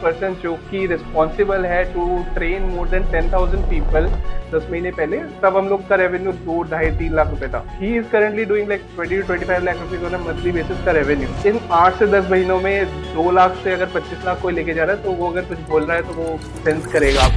Person जो कि responsible है to train more than 10,000 people 10 महीने पहले, तब हम लोग का रेवेन्यू 2-2.5-3 लाख रुपए था। He is currently doing like 20-25 lakh rupees on monthly basis का रेवेन्यू। इन 8 से 10 महीनों में 2 लाख से अगर 25 लाख कोई लेके जा रहा है तो वो अगर कुछ बोल रहा है तो वो सेंस करेगा।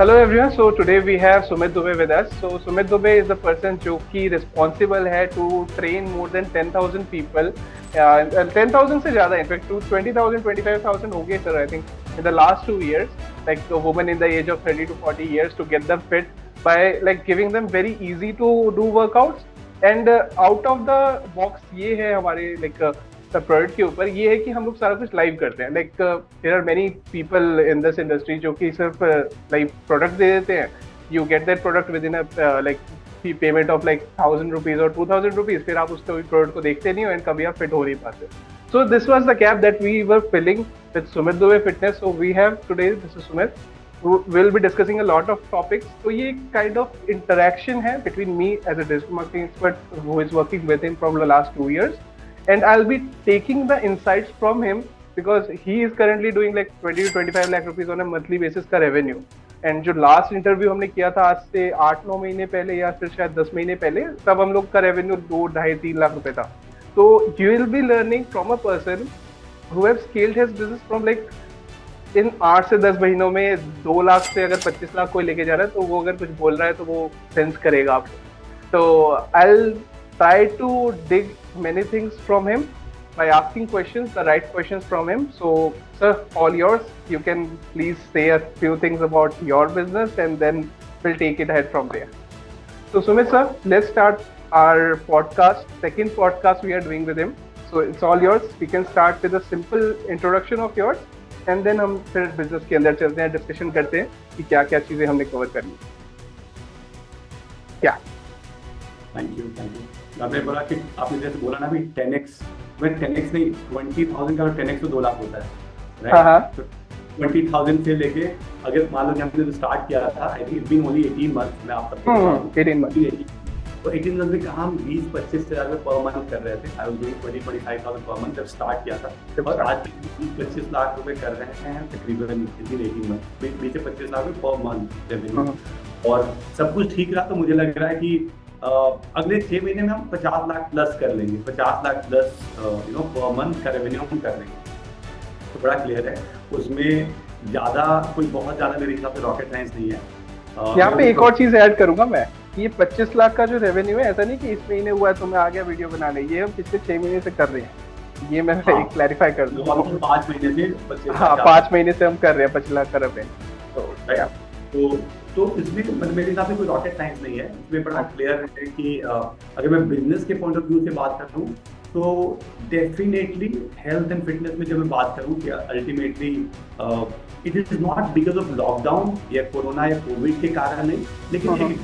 Hello everyone, so today we have Sumit Dubey with us. So Sumit Dubey is the person जो कि responsible है to train more than 10,000 people, 10,000 से ज़्यादा, in fact to 20,000, 25,000 हो गए sir, I think in the last 2 years, like the women in the age of 30 to 40 years to get them fit by like giving them very easy to do workouts and out of the box ये है हमारे like product के ऊपर ये है कि हम लोग सारा कुछ लाइव करते हैं। Like there are many people in this industry जो कि सिर्फ लाइव प्रोडक्ट दे देते हैं। You get that product within like payment of like 1,000 rupees और 2,000 रुपीज, फिर आप उसको प्रोडक्ट को देखते नहीं हो एंड कभी आप फिट हो नहीं पाते। So this was the gap that we were filling with Sumit Dubey fitness. So we have today this is Sumit will be discussing a lot of topics. तो ये काइंड ऑफ इंटरेक्शन है between me as a digital marketing expert who is working with him from the last 2 years. And I'll be taking the insights from him because he is currently doing like 20-25 lakh rupees on a monthly basis का revenue. And जो last interview हमने किया था आज से 8-9 महीने पहले या फिर शायद 10 महीने पहले, तब हम लोग का revenue 2-2.5-3 लाख रुपए था। तो you will be learning from a person who have scaled his business from like इन 8 से 10 महीनों में 2 लाख से अगर 25 लाख कोई लेके जा रहा है तो वो अगर कुछ बोल रहा है तो वो सेंस करेगा आपको। तो I'll try to dig many things from him by asking questions, the right questions from him. So sir, all yours. You can please say a few things about your business and then we'll take it ahead from there. So Sumit sir, let's start our podcast, second podcast we are doing with him. So it's all yours. We can start with a simple introduction of yours and then हम फिर business के अंदर चलते हैं, discussion करते हैं कि क्या क्या चीजें हमने कवर करनी क्या। Thank you. आपने बोला कि आपने जैसे बोला ना भी 10x, मैं 10x नहीं 20,000 का 10x तो 2 लाख होता है, राइट? तो 20,000 से लेके अगर मान लो कि हमने जो स्टार्ट किया था, I think it's been only 18 months. मैं आप सबको 18 मंथ, तो 18 मंथ में कहा हम 20-25 हज़ार पर मंथ कर रहे थे। I was doing 20-25,000 per month जब स्टार्ट किया था, और आज 20-25 लाख रुपए कर रहे हैं तकरीबन 18 मंथ, 20 से 25 लाख रुपए पर मंथ रेवेन्यू। और सब कुछ ठीक रहा तो मुझे लग रहा है कि अगले 6 महीने में हम 50 लाख प्लस कर लेंगे, 50 लाख प्लस पर मंथ का रेवेन्यू हम कर लेंगे। तो बड़ा क्लियर है, उसमें ज़्यादा कोई बहुत ज़्यादा मेरे हिसाब से रॉकेट साइंस नहीं है। यहाँ पे एक और चीज़ ऐड करूँगा मैं, ये 25 लाख का जो रेवेन्यू है, ऐसा नहीं कि इस महीने हुआ है तो मैं आ गया वीडियो बनाने, ये हम पिछले 6 महीने से कर रहे हैं। ये मैं एक क्लैरिफाई कर दूँ। 5 महीने से, हाँ 5 महीने से हम कर रहे हैं 25 लाख का रेवेन्यू। तो इसमें मतलब मेरे हिसाब से कोई रॉकेट साइंस नहीं है। इसमें बड़ा क्लियर है कि अगर मैं बिजनेस के पॉइंट ऑफ व्यू से बात करूँ तो डेफिनेटली हेल्थ एंड फिटनेस में जब मैं बात करूँ कि ultimately it is not because of lockdown या कोरोना या कोविड के कारण नहीं, लेकिन एक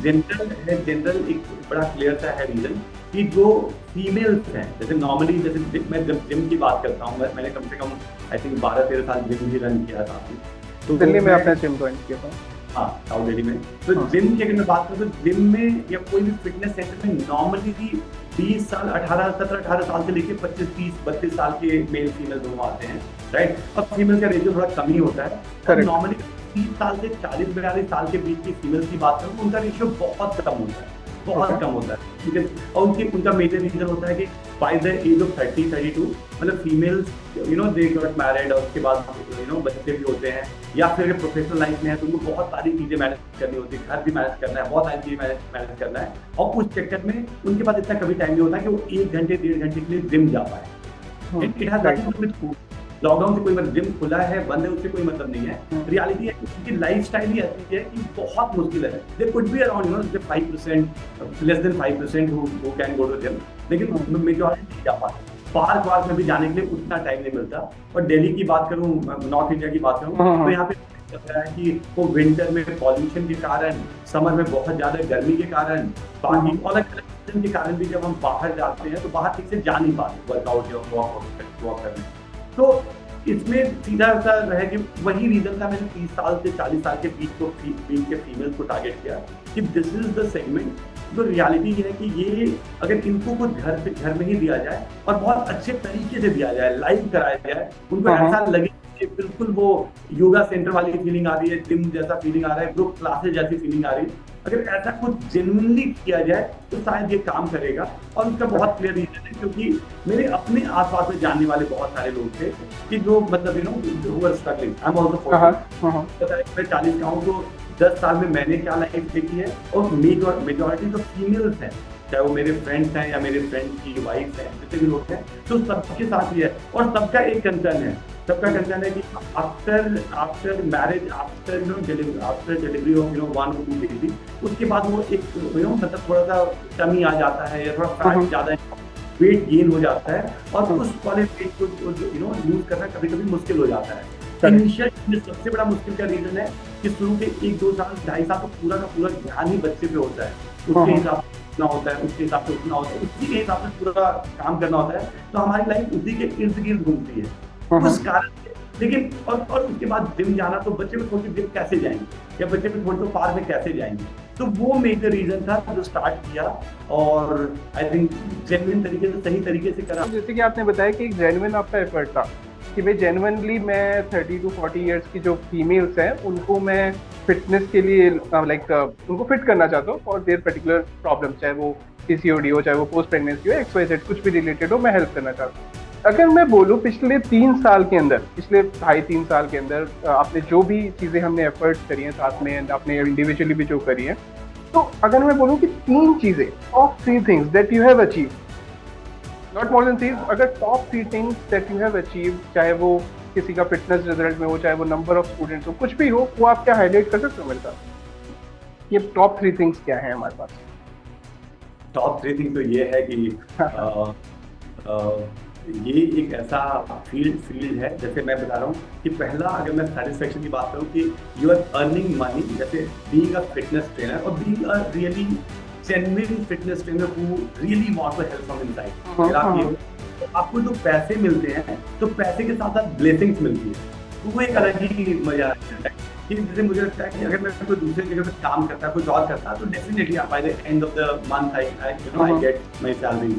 जनरल एक बड़ा क्लियर सा है रीजन कि जो फीमेल्स हैं, जैसे नॉर्मली जैसे मैं जब जिम की बात करता हूँ, मैंने कम से कम आई थिंक 12-13 साल जिम भी रन किया था। तो दिल्ली में अपना जिम ज्वाइन किया था, हाँ साउथ दिल्ली में। तो जिम की अगर मैं बात करूँ तो जिम में या कोई भी फिटनेस सेंटर में नॉर्मली 20 साल 18 साल से लेके 25-30-32 साल के मेल फीमेल दोनों आते हैं, राइट? अब फीमेल का रेशियो थोड़ा कम ही होता है। नॉर्मली 30 साल से 40-42 साल के बीच की फीमेल की बात करूँ उनका रेशियो बहुत कम होता है, बहुत कम होता है, ठीक है? और उनका मेजर रीजन होता है कि बाय द एज ऑफ 30-32 मतलब फीमेल्स दे गॉट मैरिड और उसके बाद बच्चे भी होते हैं, या फिर प्रोफेशनल लाइफ में है तो उनको बहुत सारी चीजें मैनेज करनी होती है, घर भी मैनेज करना है, बहुत सारी चीजें मैनेज करना है, और उस चक्कर में उनके पास इतना कभी टाइम नहीं होता कि वो 1 घंटे 1.5 घंटे के लिए जिम जा पाए। It has nothing to do with food. Lockdown से कोई मतलब जिम खुला है बंद है उससे कोई मतलब नहीं है। रियलिटी है कि उनकी लाइफस्टाइल ही ऐसी है कि बहुत मुश्किल है। They could be around 5%, less than 5% who can go to gym, लेकिन मेजॉरिटी नहीं जा पाते। पार्क में भी जाने के लिए उतना टाइम नहीं मिलता। और दिल्ली की बात करूँ, नॉर्थ इंडिया की बात करूँ तो यहाँ पे लग रहा है कि वो विंटर में पॉल्यूशन के कारण, समर में बहुत ज्यादा गर्मी के कारण, बाकी अलग अलग के कारण भी जब हम बाहर जाते हैं तो बाहर ठीक से जा नहीं पाते वर्कआउट या वॉक करने। तो इसमें सीधा सा है कि वही रीजन था, मैंने 30 साल से 40 साल के बीच के फीमेल्स को टारगेट किया कि दिस इज द सेगमेंट। तो रियलिटी ये है कि ये अगर इनको कुछ घर में ही दिया जाए और बहुत अच्छे तरीके से दिया जाए, लाइव कराया जाए, उनको ऐसा लगे कि बिल्कुल वो योगा सेंटर वाली फीलिंग आ रही है, जिम जैसा फीलिंग आ रहा है, ग्रुप क्लासेस जैसी फीलिंग आ रही है। अगर ऐसा कुछ जेन्युइनली किया जाए तो शायद ये काम करेगा। और उसका बहुत क्लियर रीजन है, क्योंकि मेरे अपने आसपास में जानने वाले बहुत सारे लोग थे कि जो मतलब who were struggling. I am also 40, मैं 40 का हूँ, तो 10 साल में मैंने क्या लाइफ देखी है, और मेजॉरिटी तो फीमेल्स हैं, चाहे वो मेरे फ्रेंड्स हैं या मेरे फ्रेंड्स की वाइफ हैं, जितने भी लोग हैं, तो सबके साथ ही है। और सबका एक कंसर्न है, कि after marriage, after delivery of 1 or 2 baby, उसके बाद वो एक मतलब थोड़ा सा टमी आ जाता है, या थोड़ा फैट ज्यादा, वेट गेन हो जाता है, और उस वाले वेट को यूज करना कभी कभी मुश्किल हो जाता है। इनिशियल सबसे बड़ा मुश्किल का रीजन है कि शुरू के 1-2 साल 2.5 साल तो पूरा का पूरा ध्यान ही बच्चे पे होता है, उसके हिसाब से उठना होता है, उसके हिसाब से उठना होता है, उसी के हिसाब से पूरा काम करना होता है। तो हमारी लाइफ उसी के इर्द गिर्द घूमती है उस कारण से। लेकिन और उसके बाद जिम जाना, तो बच्चे को थोड़ी जिम कैसे जाएंगे, या बच्चे को थोड़ी तो पार्क में कैसे जाएंगे, तो वो मेजर रीजन था जो स्टार्ट किया। और आई थिंक जेन्युइन तरीके से, सही तरीके से करा। जैसे कि आपने बताया कि एक जेन्युइन आपका एफर्ट था कि भाई जेन्युइनली मैं 30 to 40 ईयर्स की जो फीमेल्स हैं उनको मैं फिटनेस के लिए उनको फिट करना चाहता हूँ फॉर देयर पर्टिकुलर प्रॉब्लम, चाहे वो पीसीओडी हो, चाहे वो पोस्ट प्रेगनेंसी हो, XYZ कुछ भी रिलेटेड हो, मैं हेल्प करना चाहता हूँ। अगर मैं बोलूँ पिछले 3 साल के अंदर, पिछले 2.5-3 साल के अंदर आपने जो भी चीज़ें हमने एफर्ट्स करी हैं साथ में, आपने इंडिविजुअली भी जो करी हैं, तो अगर मैं बोलूँ कि 3 चीज़ें, top 3 things that you have achieve, not more than 3, अगर top 3 things that you have achieve, चाहे वो किसी का फिटनेस रिजल्ट में हो, चाहे वो नंबर ऑफ स्टूडेंट्स हो, कुछ भी हो, वो आप क्या हाईलाइट कर सकते हो मेरे साथ? ये टॉप 3 थिंग्स क्या है हमारे पास? टॉप 3 थिंग तो ये है कि ये एक ऐसा फील्ड है, जैसे मैं बता रहा हूँ कि पहला, अगर मैं सेटिस्फेक्शन की बात करूँ कि यू आर अर्निंग मनी, जैसे बीइंग अ फिटनेस ट्रेनर और being a really genuine fitness trainer who really wants to help from inside. अगर आपको जो पैसे मिलते हैं, तो पैसे के साथ साथ ब्लेसिंग्स मिलती है, तो वो एक अलग ही मजा है। कि जैसे मुझे लगता है कि अगर मैं कोई दूसरे जगह पे काम करता, कुछ और करता, तो definitely bye the end of the month I get my salary.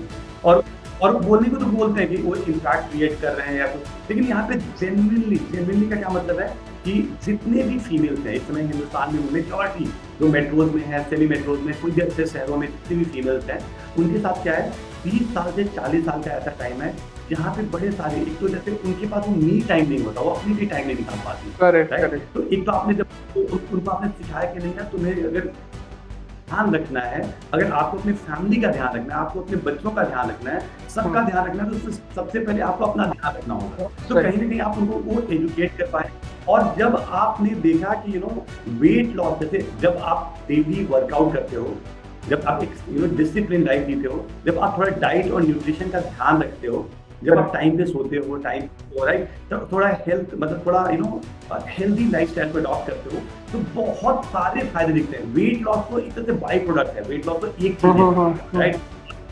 और बोलने को तो बोलते हैं कि वो इम्पैक्ट क्रिएट कर रहे हैं या कुछ, लेकिन यहाँ पे जेन्युइनली का क्या मतलब है कि जितने भी फीमेल्स हैं इस समय हिंदुस्तान में, मेजॉरिटी जो मेट्रोज में है, सेमी मेट्रोज में, कोई भी अच्छे शहरों में जितने भी फीमेल्स हैं, उनके साथ क्या है, 20 साल से 40 साल का ऐसा टाइम है जहाँ पे बड़े सारे, एक तो जैसे उनके पास वो मी टाइम नहीं होता, वो अपनी भी टाइम नहीं निकाल पाती। करेक्ट। तो एक तो आपने जब उनको आपने सिखाया कि नहीं यार, तुम्हें अगर ध्यान रखना है, अगर आपको अपनी फैमिली का ध्यान रखना है, आपको अपने बच्चों का ध्यान रखना है, सबका ध्यान रखना है, तो सबसे पहले आपको अपना ध्यान रखना होगा। तो कहीं ना कहीं आप उनको वो एजुकेट कर पाए। और जब आपने देखा कि वेट लॉस, जैसे जब आप डेली वर्कआउट करते हो, जब आप एक डिसिप्लिन लाइफ जीते हो, जब आप थोड़ा डाइट और न्यूट्रिशन का ध्यान रखते हो, जब आप टाइम पे सोते हो, टाइम राइट, तो थोड़ा हेल्थ मतलब थोड़ा हेल्दी लाइफस्टाइल को अडॉप्ट करते हो, तो बहुत सारे फायदे दिखते हैं। वेट लॉस तो एक तरह से बाई प्रोडक्ट है, वेट लॉस तो एक चीज है, राइट।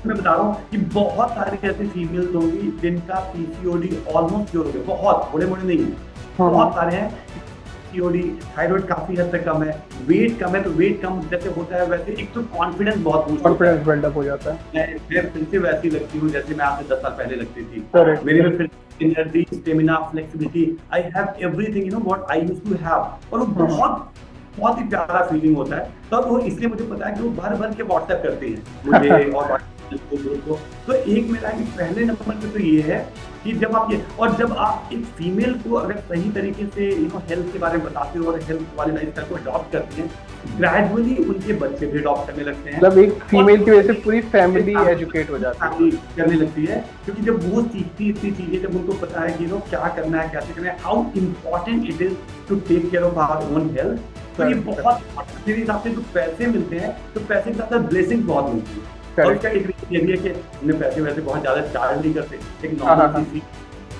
मैं बता रहा हूँ कि बहुत सारे ऐसे फीमेल्स होंगी जिनका पीसीओडी ऑलमोस्ट क्योर हो गया, बहुत थोड़े मोड़े नहीं है, बहुत सारे हैं। पीसीओडी, थायराइड काफी हद तक कम है, वेट कम है, तो वेट कम जैसे होता है वैसे एक तो कॉन्फिडेंस बहुत बूस्ट होता है, बिल्डअप हो जाता है। मैं फिर से वैसी लगती हूँ जैसे मैं आपसे 10 साल पहले लगती थी। मेरे में फिर energy, stamina, flexibility, I have everything what I used to have. और वो बहुत ही प्यारा फीलिंग होता है। तो वो इसलिए मुझे पता है कि वो भर के व्हाट्सएप करती है मुझे और तो एक मेरा पहले नंबर पे तो ये है कि जब आप एक फीमेल को अगर सही तरीके से हेल्थ के बारे में बताते हो और हेल्थ वाले लाइफस्टाइल को अडॉप्ट करते हैं, ग्रेजुअली उनके बच्चे भी अडॉप्ट करने लगते हैं। मतलब एक फीमेल की वजह से पूरी फैमिली एजुकेट हो जाती है, करने लगती है, क्योंकि जब वो सीखती इतनी चीजें, जब उनको पता है कि क्या करना है, कैसे करना है, how important it is to take care of our own health, तो ये बहुत मेरे हिसाब से जो पैसे मिलते हैं, तो पैसे के साथ ब्लेसिंग बहुत मिलती है। और इसका एक रीजन ये भी है कि हमने पैसे वैसे बहुत ज्यादा चार्ज नहीं करते, एक नॉर्मल सी,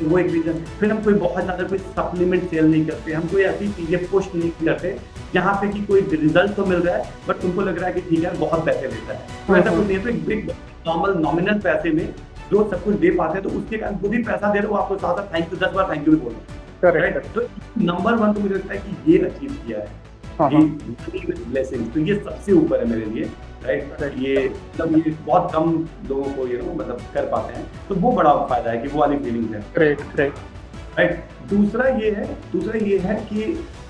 वो एक रीजन। फिर हम कोई बहुत ज्यादा कोई सप्लीमेंट सेल नहीं करते, हम कोई ऐसी चीजें पुश नहीं करते जहाँ पे कि कोई रिजल्ट तो मिल रहा है बट उनको लग रहा है कि ठीक है बहुत पैसे लेता है, तो ऐसा कुछ नहीं है। तो एक बिग नॉर्मल नॉमिनल पैसे में जो सब कुछ दे पाते हैं, तो उसके कारण जो भी पैसा दे रहे हो आपको साथ thank you 10 bar thank you भी बोलो, राइट। तो नंबर 1 तो मुझे लगता है कि ये अचीव किया है, ब्लेसिंग, तो ये सबसे ऊपर है मेरे लिए, राइट। ये मतलब ये बहुत कम लोगों को मतलब कर पाते हैं, तो वो बड़ा फायदा है कि वो वाली फीलिंग है, राइट। दूसरा ये है कि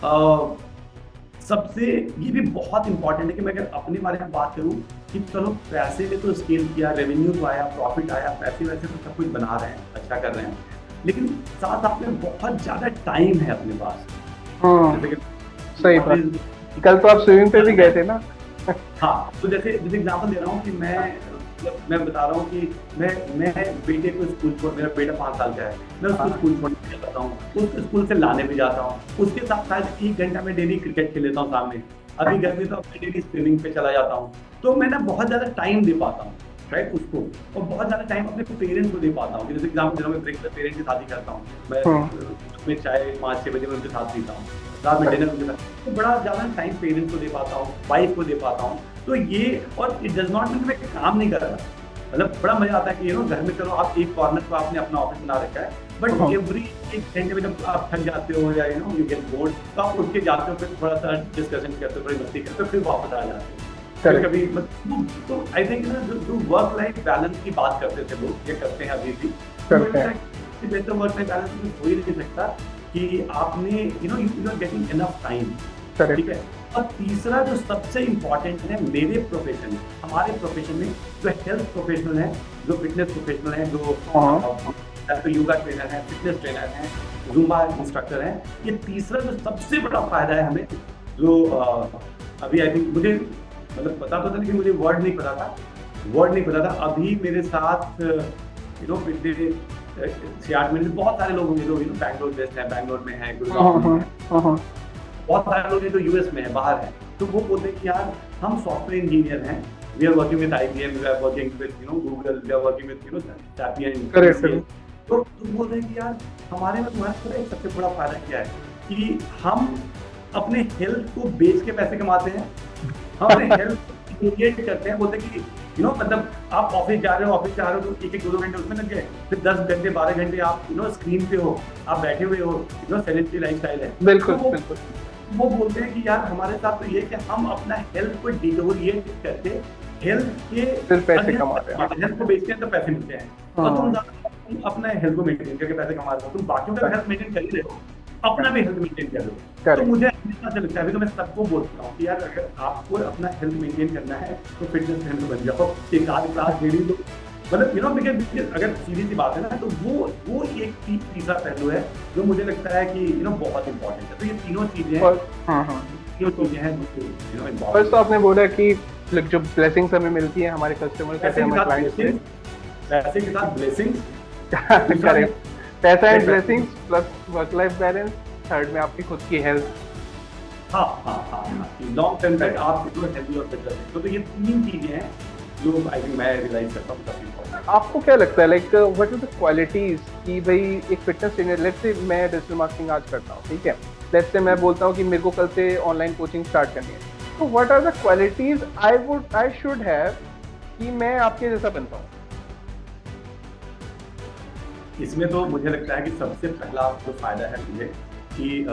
अ, सबसे ये भी बहुत इंपॉर्टेंट है कि मैं अगर अपने बारे में बात करूं कि चलो पैसे ने तो स्केल किया, रेवेन्यू तो आया, प्रॉफिट आया, पैसे वैसे तो सब कुछ बना रहे हैं, अच्छा कर रहे हैं, लेकिन साथ साथ में बहुत ज्यादा टाइम है अपने पास। हाँ जैसे कि सही बात। कल तो आप स्विमिंग पे भी गए थे ना? हाँ, तो जैसे एग्जांपल दे रहा हूँ कि मैं बता रहा हूँ कि मैं बेटे को स्कूल छोड़, मेरा बेटा 5 साल का है, मैं उसको स्कूल छोड़ने के जाता हूँ, उसको स्कूल से लाने भी जाता हूँ, उसके साथ शायद 1 घंटा मैं डेली क्रिकेट खेल लेता हूँ सामने, अभी गर्मी तो मैं डेली स्विमिंग पे चला जाता हूँ, तो मैं ना बहुत ज्यादा टाइम दे पाता हूँ, राइट, उसको, और बहुत ज्यादा टाइम अपने पेरेंट्स को दे पाता हूँ। जैसे एग्जाम्पल दे रहा हूँ, मैं ब्रेक पेरेंट्स की शादी करता हूँ, मैं चाय 5-6 बजे मैं उनके साथ पीता हूँ, रात में डिनर उनके साथ, तो बड़ा ज्यादा टाइम पेरेंट्स को दे पाता हूँ, वाइफ को दे पाता हूँ। तो ये, और इट डज नॉट मीन मैं काम नहीं कर रहा, मतलब बड़ा मजा आता है कि घर में चलो आप एक कॉर्नर पर आपने अपना ऑफिस बना रखा है, बट एवरी 1 घंटे में जब आप थक जाते हो या यू गेट बोर्ड, तो आप उठ के जाते हो, फिर थोड़ा सा डिस्कशन करते हो, थोड़ी मस्ती करते हो, फिर वापस आ जाते हो। कभी मतलब, तो आई थिंक ना जो वर्क लाइफ बैलेंस की बात करते थे लोग, ये करते हैं अभी भी, बेहतर वर्क लाइफ बैलेंस हो ही नहीं सकता कि आपने you are getting enough time, ठीक है। और तीसरा जो सबसे इम्पोर्टेंट है मेरे प्रोफेशन, हमारे प्रोफेशन में, जो हेल्थ प्रोफेशनल है, जो फिटनेस प्रोफेशनल है, जो योगा ट्रेनर है, फिटनेस ट्रेनर है, ज़ुम्बा इंस्ट्रक्टर है, ये तीसरा जो सबसे बड़ा फायदा है हमें, जो अभी आई थिंक मुझे मतलब पता तो था, लेकिन मुझे वर्ड नहीं पता था। अभी मेरे साथ पिछले 6-8 महीने बहुत सारे लोग होंगे जो बैंगलोर बेस्ड है, बैंगलोर में है, गुड़गांव में है, बहुत सारे लोग हैं जो यूएस में है, बाहर है, तो वो बोलते हैं कि यार हम सॉफ्टवेयर इंजीनियर हैं, we are working with IBM, we are working with Google, we are working with Sapient, तो बोल रहे हैं कि यार हमारे में तुम्हारा पता है सबसे बड़ा फायदा क्या है, कि हम अपने हेल्थ को बेच के पैसे कमाते हैं, हम अपने हेल्थ क्रिएट करते हैं, बोलते हैं कि मतलब आप ऑफिस जा रहे हो तो 1-2 घंटे उसमें लग गए, फिर 10 घंटे 12 घंटे आप स्क्रीन पे हो, आप बैठे हुए हो, सेडेंटरी लाइफस्टाइल है। बिल्कुल, बिल्कुल। वो बोलते हैं कि यार हमारे साथ तो ये कि हम अपना हेल्थ को डिटोरिएट करके हेल्थ के पैसे कमाते हैं, हेल्थ को बेचते हैं तो पैसे मिलते हैं, और तुम अपना हेल्थ को मेंटेन करके पैसे कमा रहे हो, तुम बाकियों का हेल्थ मेंटेन कर ही रहे हो, अपना भी हेल्थ मेंटेन कर लो। तो मुझे ऐसा लगता है, अभी तो मैं सबको बोलता हूँ कि यार अगर आपको अपना हेल्थ मेंटेन करना है तो फिटनेस ट्रेनर बन जाओ, एक आध क्लास ले ली, तो मतलब बिकॉज अगर सीधी सी बात है ना, तो वो एक तीसरा पहलू है जो मुझे लगता है कि बहुत इंपॉर्टेंट है। तो ये तीनों चीजें हैं। फर्स्ट तो आपने बोला कि जो ब्लेसिंग्स हमें मिलती है हमारे कस्टमर से, हमारे क्लाइंट से, पैसे के साथ ब्लेसिंग्स, करेक्ट, पैसा and blessings plus work life balance, third में आपकी खुद की हेल्थ। लॉन्ग टर्म तक आप हेल्दी और फिट रहें, तो ये 3 चीजें हैं जो आई थिंक मैं रियलाइज करता हूँ काफी इंपॉर्टेंट। आपको क्या लगता है, like what are the qualities कि भाई एक फिटनेस ट्रेनर, लेट्स से मैं डिजिटल मार्केटिंग आज करता हूँ, ठीक है, लेट्स से मैं बोलता हूँ कि मेरे को कल से ऑनलाइन कोचिंग स्टार्ट करनी है, तो what are the qualities I should have कि मैं आपके जैसा बनता हूँ? इसमें तो मुझे लगता है कि सबसे पहला जो फायदा है मुझे कि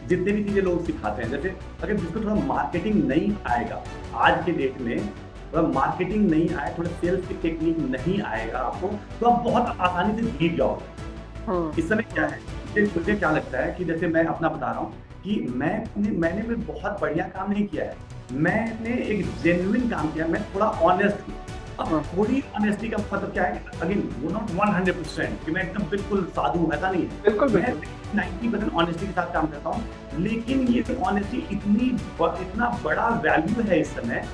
जितने भी चीजें लोग सिखाते हैं, जैसे अगर जिसको थोड़ा मार्केटिंग नहीं आएगा, आज के डेट में थोड़ा मार्केटिंग नहीं आए, थोड़ा सेल्स की टेक्निक नहीं आएगा आपको, तो आप बहुत आसानी से जीत जाओगे। इस समय क्या है, मुझे क्या लगता है कि जैसे मैं अपना बता रहा हूँ कि मैंने भी बहुत बढ़िया काम नहीं किया है, मैंने एक जेन्युइन काम किया, मैं थोड़ा ऑनेस्ट हूँ। अब थोड़ी ऑनेस्टी का मतलब क्या है, अगेन वो नॉट 100% कि मैं एकदम बिल्कुल साधु, ऐसा नहीं है, बिल्कुल 90% ऑनेस्टी के साथ काम करता हूँ, लेकिन ये ऑनेस्टी इतना बड़ा वैल्यू है इस समय,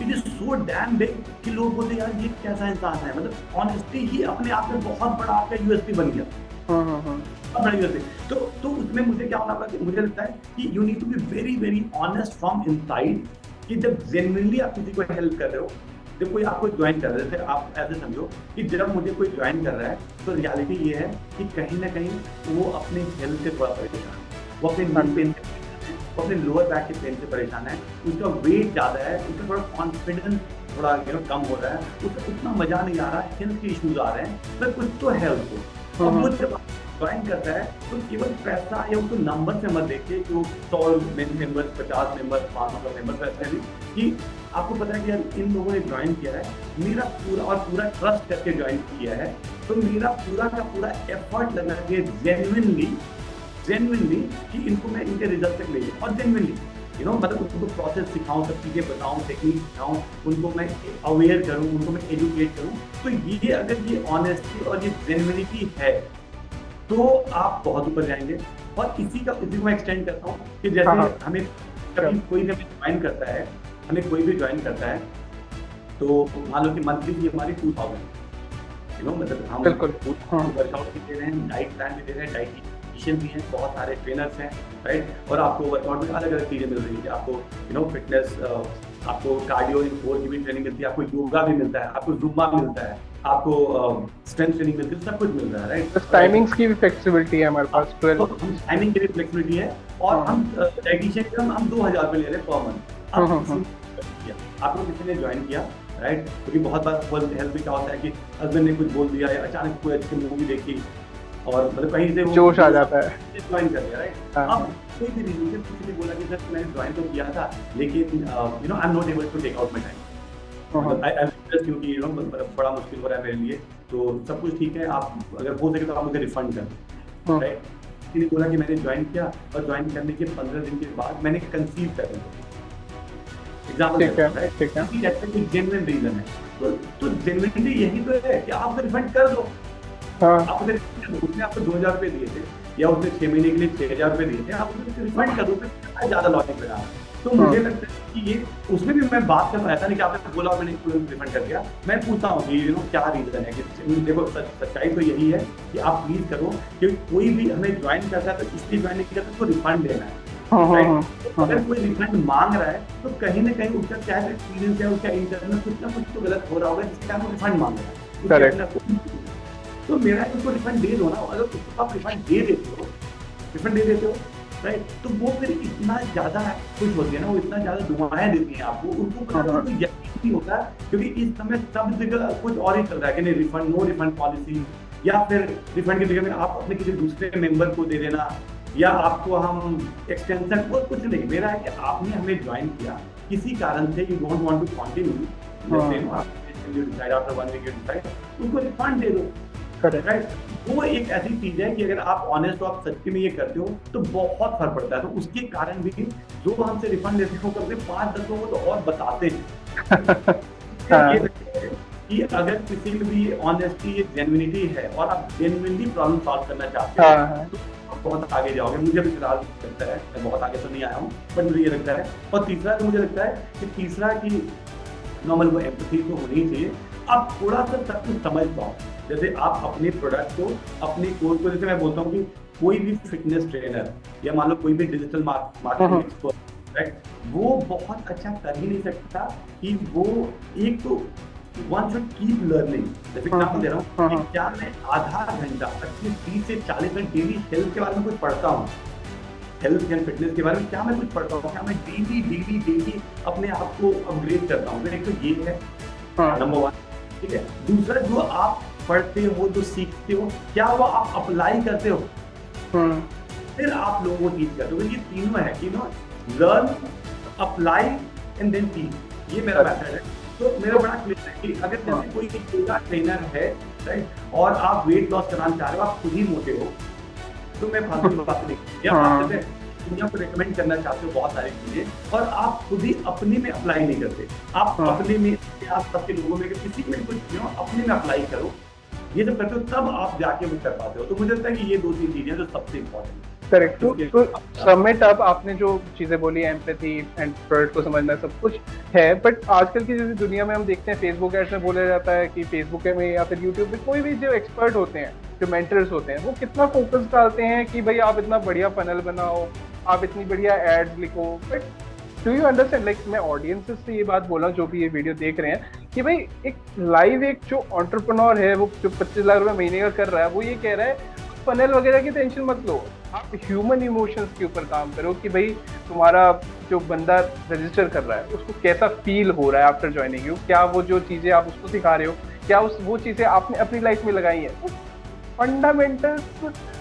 it is so damn big कि लोग बोलते हैं यार ये कैसा इंसान है, मतलब ऑनेस्टी ही अपने आप में बहुत बड़ा आपका यूएसपी बन गया, बहुत बड़ा यूएसपी। तो उसमें मुझे क्या होना पड़ा, मुझे लगता है कि you need to be very very honest from inside, कि जब जेन्युइनली आप किसी को हेल्प कर रहे हो, जब कोई आपको ज्वाइन कर रहे थे, आप ऐसे समझो कि जब मुझे कोई ज्वाइन कर रहा है, तो रियलिटी ये है कि कहीं ना कहीं वो अपने हेल्थ से थोड़ा परेशान है, वो अपने नी पेन से परेशान है, वो अपने लोअर बैक के पेन से परेशान है, उसका वेट ज़्यादा है, उसका थोड़ा कॉन्फिडेंस थोड़ा कम हो रहा है, उसका उतना मजा नहीं आ रहा है, हेल्थ के इशूज आ रहे हैं, पर कुछ तो है उसको। और वो जब ज्वाइन करता है तो केवल पैसा या उसको नंबर से मत देखिए कि वो 100 मेंबर, 50 मेंबर, 500 मेंबर, ऐसे नहीं कि आपको पता है कि यार इन लोगों ने ज्वाइन किया है, मेरा पूरा ट्रस्ट करके ज्वाइन किया है, तो मेरा पूरा का पूरा एफर्ट लगा के जेन्युइनली कि इनको मैं इनके रिजल्ट तक ले जाऊँ, और जेन्युइनली मतलब उनको प्रोसेस सिखाऊं, सब चीजें बताऊं, टेक्निक सिखाऊं, उनको मैं अवेयर करूं, उनको मैं एजुकेट करूं। तो ये अगर ये ऑनेस्टी और ये जेन्युइनिटी है तो आप बहुत ऊपर जाएंगे। और इसी को मैं एक्सटेंड करता हूँ कि जैसे हमें कभी कोई भी ज्वाइन करता है, तो मान लो कि मंथली की हमारी 2000, मतलब हम वर्कआउट भी दे रहे हैं, डाइट प्लान भी दे रहे हैं, डाइटिशियन भी हैं, बहुत सारे ट्रेनर्स हैं, राइट। और आपको वर्कआउट में अलग अलग चीजें मिल रही है, आपको फिटनेस, आपको कार्डियो इन 4 की भी ट्रेनिंग मिलती है, आपको योगा भी मिलता है, आपको जुम्बा मिलता है, आपको स्ट्रेंथ ट्रेनिंग मिलती है, सब कुछ मिल रहा है, राइट। टाइमिंग्स की भी फ्लेक्सिबिलिटी है हमारे पास, टाइमिंग की भी फ्लेक्सिबिलिटी है। और हम डाइटिशियन हम 2000 रुपये ले रहे हैं पर मंथ। आपको किसी ने ज्वाइन किया, राइट, क्योंकि बहुत बार हेल्थ में क्या होता है कि हस्बैंड ने कुछ बोल दिया या अचानक कोई अच्छी मूवी देखी और मतलब कहीं से जोश आ जाता है, ज्वाइन कर लिया, राइट। अब कोई भी रीजन से किसी ने बोला कि सर मैंने ज्वाइन तो किया था लेकिन I am not able to take out my time, क्योंकि बड़ा मुश्किल हो रहा है मेरे लिए, तो सब कुछ ठीक है, आप अगर हो सके तो आप मुझे रिफंड कर दें, राइट। किसी ने बोला कि मैंने ज्वाइन किया और ज्वाइन करने के 15 दिन के बाद मैंने कंसीव कर लिया, एग्जाम्पल, राइट। जेन्युइन रीजन है, तो जेन्युइनली यही तो है कि आप रिफंड कर दो। उसने आपको 2000 रुपए दिए थे या उसने 6 महीने के लिए 6000 रुपए दिए थे, आप उसको रिफंड कर दो, फिर ज्यादा लॉजिक लगा। तो मुझे लगता है कि ये उसमें भी मैं बात कर रहा था, नहीं कि आपने बोला और मैंने रिफंड कर दिया। मैं पूछता हूँ कि क्या रीजन है कि देखो सच्चाई तो यही है कि आप प्लीज करो कि कोई भी हमें ज्वाइन करता है तो इसलिए ज्वाइन नहीं करता, उसको रिफंड देना है, राइट। अगर कोई रिफंड मांग रहा है तो कहीं ना कहीं उसका क्या एक्सपीरियंस है, उसका इंटरनल कुछ ना कुछ तो गलत हो रहा होगा जिसके कारण वो रिफंड मांग रहा है। तो मेरा उसको रिफंड दे दो ना। अगर उसको आप रिफंड दे देते हो, राइट, तो वो फिर इतना ज्यादा खुश होती है ना, वो इतना ज्यादा दुआएं देती है आपको, उनको यकीन नहीं होता, क्योंकि इस समय सब जगह कुछ और ही चल रहा है कि नहीं रिफंड, नो रिफंड पॉलिसी, या फिर रिफंड की जगह में आप अपने किसी दूसरे मेंबर को दे देना, या आपको हम एक्सटेंशन, वो कुछ नहीं। मेरा है कि आपने हमें ज्वाइन किया किसी कारण से, you don't want to continue, after 1 week you decide, उसको रिफंड दे दो, राइट। वो एक ऐसी चीज है कि अगर आप ऑनेस्ट हो, आप सच्ची में ये करते हो तो बहुत फर्क पड़ता है। तो उसके कारण भी जो हमसे रिफंड लेते हो, कभी 5-10 लोगों को तो और बताते हैं कि अगर किसी में भी ऑनेस्टी, जेन्युइनिटी है और आप जेन्युइनली प्रॉब्लम सॉल्व करना चाहते हैं तो आप बहुत आगे जाओगे। मुझे भी फिलहाल लगता है, मैं बहुत आगे तो नहीं आया हूँ, बट मुझे ये लगता है। और तीसरा तो मुझे लगता है कि नॉर्मल वो एम्पैथी तो होनी ही चाहिए। आप थोड़ा सा सब कुछ समझ पाओ, जैसे आप अपने प्रोडक्ट को, अपने कोर्स को, जैसे मैं बोलता हूँ कि कोई भी फिटनेस ट्रेनर या मान लो कोई भी डिजिटल मार्केटिंग एक्सपर्ट, राइट, वो बहुत अच्छा कर ही नहीं सकता कि वो एक तो वन शुड कीप लर्निंग। जैसे एग्जांपल दे रहा हूँ कि क्या मैं आधा घंटा 30 से 40 मिनट डेली हेल्थ के बारे में कुछ पढ़ता हूँ, हेल्थ एंड फिटनेस के बारे में क्या मैं कुछ पढ़ता हूँ, क्या मैं डेली अपने आप को अपग्रेड करता हूँ। एक तो ये है नंबर 1, ठीक है। दूसरा, जो आप पढ़ते हो, जो सीखते हो, क्या वो आप अप्लाई करते हो, फिर आप लोगों को टीच करते हो। ये तीनों है कि learn, apply and then teach. ये मेरा मेथड है। तो मेरा बड़ा क्लियर है कि अगर जैसे कोई योगा ट्रेनर है, राइट, और आप वेट लॉस कराना चाह रहे हो, आप खुद ही मोटे हो, तो मैं फालतू की बात नहीं, या आप जैसे दुनिया को रेकमेंड करना चाहते हो बहुत सारी चीजें और आप खुद ही अपने में अप्लाई नहीं करते, आप अपने में, आसपास के लोगों में, किसी में कुछ अपने में अप्लाई करो, ये जब करते हो तब आप जाके वो कर पाते हो। तो मुझे लगता है कि ये 2-3 चीजें जो सबसे इम्पोर्टेंट है। करेक्ट। तो समिट अप आपने जो चीजें बोली, एम्पैथी एंड प्रोडक्ट को समझना, सब कुछ है, बट आजकल की जैसे दुनिया में हम देखते हैं, फेसबुक एड्स में बोला जाता है कि फेसबुक में या फिर यूट्यूब में कोई भी जो एक्सपर्ट होते हैं, जो मेंटर्स होते हैं, वो कितना फोकस डालते हैं कि भाई आप इतना बढ़िया फनल बनाओ, आप इतनी बढ़िया एड्स लिखो, but do you understand, like मैं ऑडियंसेस से ये बात बोला जो भी ये वीडियो देख रहे हैं, कि भाई एक लाइव एक जो एंटरप्रेन्योर है, वो जो 25 लाख रुपए महीने का कर रहा है, वो ये कह रहा है फनल वगैरह की टेंशन मत लो, आप ह्यूमन इमोशंस के ऊपर काम करो कि भाई तुम्हारा जो बंदा रजिस्टर कर रहा है उसको कैसा फील हो रहा है आफ्टर ज्वाइनिंग यू, क्या वो जो चीजें आप उसको सिखा रहे हो, क्या वो चीजें आपने अपनी लाइफ में लगाई है। फंडामेंटल्स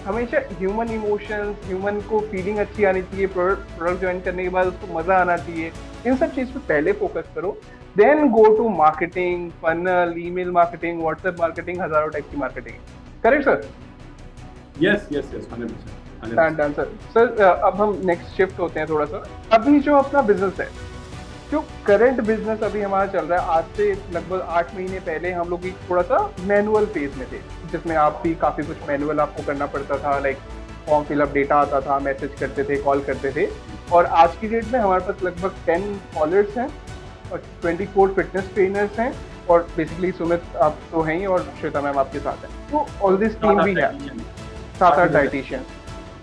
हमेशा ह्यूमन इमोशंस, ह्यूमन को फीलिंग अच्छी आनी चाहिए, प्रोडक्ट ज्वाइन करने के बाद उसको मजा आना चाहिए, इन सब चीज पे पहले फोकस करो, then go to marketing, funnel, email marketing, WhatsApp marketing, हजारों टाइप की marketing. Correct sir? Yes yes yes 100%। Done sir. Sir अब हम नेक्स्ट शिफ्ट होते हैं थोड़ा सा। अभी जो अपना बिजनेस है, जो करंट बिजनेस अभी हमारा चल रहा है, आज से लगभग 8 महीने पहले हम लोग एक थोड़ा सा मैनुअल फेज में थे, जिसमें आप भी काफी कुछ मैनुअल आपको करना पड़ता था, लाइक फॉर्म फिलअप, डेटा आता था, मैसेज करते थे, कॉल करते थे। और आज की डेट में हमारे पास लगभग 10 कॉलर्स हैं और 24 फिटनेस ट्रेनर्स हैं, और बेसिकली सुमित आप तो हैं ही और श्वेता मैम आपके साथ हैं, तो all this team we have 7-8 dietitian.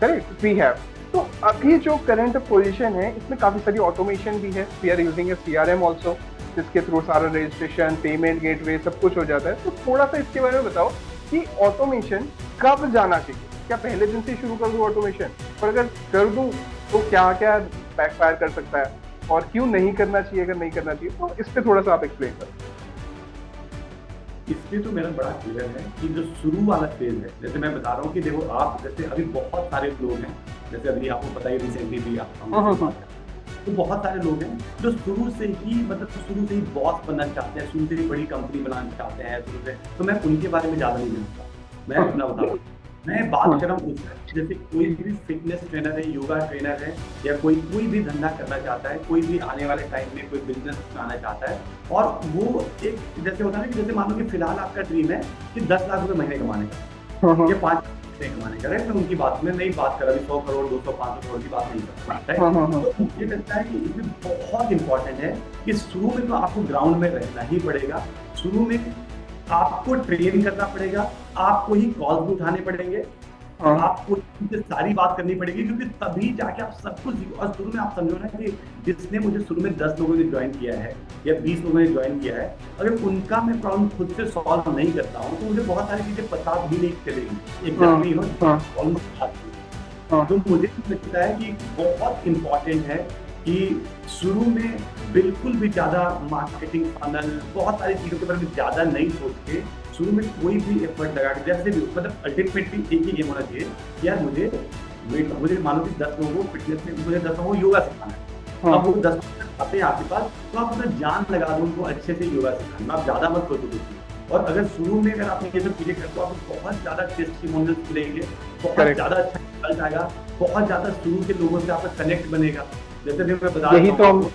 Correct, we have. तो अभी जो करंट पोजीशन है, इसमें काफी सारी ऑटोमेशन भी है। We are using a CRM also, जिसके थ्रू सारा रजिस्ट्रेशन, पेमेंट गेटवे सब कुछ हो जाता है। तो थोड़ा सा इसके बारे में बताओ कि ऑटोमेशन कब जाना चाहिए? क्या पहले दिन से शुरू कर दूं ऑटोमेशन? और अगर कर दूं तो क्या क्या बैकफायर कर सकता है, और क्यों नहीं करना चाहिए अगर नहीं करना चाहिए? तो इस पर थोड़ा सा आप एक्सप्लेन करो। इसलिए तो मेरा बड़ा क्लियर है कि जो शुरू वाला फेज है, जैसे मैं बता रहा हूँ कि देखो आप, जैसे अभी बहुत सारे लोग हैं, जैसे अभी आपको पता ही रिसेंटली भी आप, तो बहुत सारे लोग हैं जो शुरू से ही शुरू से ही बॉस बनना चाहते हैं, शुरू से ही बड़ी कंपनी बनाना चाहते हैं शुरू से। तो मैं उनके बारे में ज़्यादा नहीं जानता, मैं अपना बता रहा हूँ। मैं बात कर रहा हूँ उससे, जैसे कोई भी फिटनेस ट्रेनर है, योगा ट्रेनर है, या कोई भी धंधा करना चाहता है, कोई भी आने वाले टाइम में कोई बिजनेस बनाना चाहता है, और वो एक जैसे होता है ना कि जैसे मान लो कि फिलहाल आपका ड्रीम है कि 10 लाख रुपए महीने कमाने का या 5 महीने कमाने का, राइट? मैं उनकी बात में नहीं बात कर रहा, 100 करोड़ 200 500 करोड़ की बात नहीं कर रहा, राइट? तो मुझे लगता है कि इसमें बहुत इंपॉर्टेंट है कि शुरू में तो आपको ग्राउंड में रहना ही पड़ेगा। शुरू में आपको ट्रेन करना पड़ेगा, आपको ही कॉल्स भी उठाने पड़ेंगे, आपको उनसे सारी बात करनी पड़ेगी, क्योंकि तभी जाके आप सब कुछ सीखो। और शुरू में आप समझो ना कि जिसने मुझे शुरू में 10 लोगों ने ज्वाइन किया है या 20 लोगों ने ज्वाइन किया है, अगर उनका मैं प्रॉब्लम खुद से सॉल्व नहीं करता हूँ तो मुझे बहुत सारी चीजें पता भी नहीं चलेगी एग्जैक्टली हो। तो मुझे लगता है कि बहुत इंपॉर्टेंट है कि शुरू में बिल्कुल भी ज्यादा मार्केटिंग, फनल, बहुत सारी चीजों के बारे में ज्यादा नहीं सोच के शुरू में कोई भी एफर्ट लगा के, जैसे भी अल्टीमेटली एक ही गेम होना चाहिए कि यार मुझे मान लो कि 10 लोगों को फिटनेस में, मुझे 10 लोगों को योगा सिखाना है। अब वो 10 आते हैं आपके पास, तो आप अपना जान लगा दो उनको अच्छे से योगा सिखाना, आप ज्यादा मत सोचो कुछ। और अगर शुरू में अगर आपने ये सब चीजें करते हो, आपको बहुत ज्यादा टेस्टिमोनियल्स मिलेंगे, बहुत ज्यादा अच्छा रिजल्ट आएगा, बहुत ज्यादा शुरू के लोगों से आपका कनेक्ट बनेगा। जैसे मैं बता रहा हूँ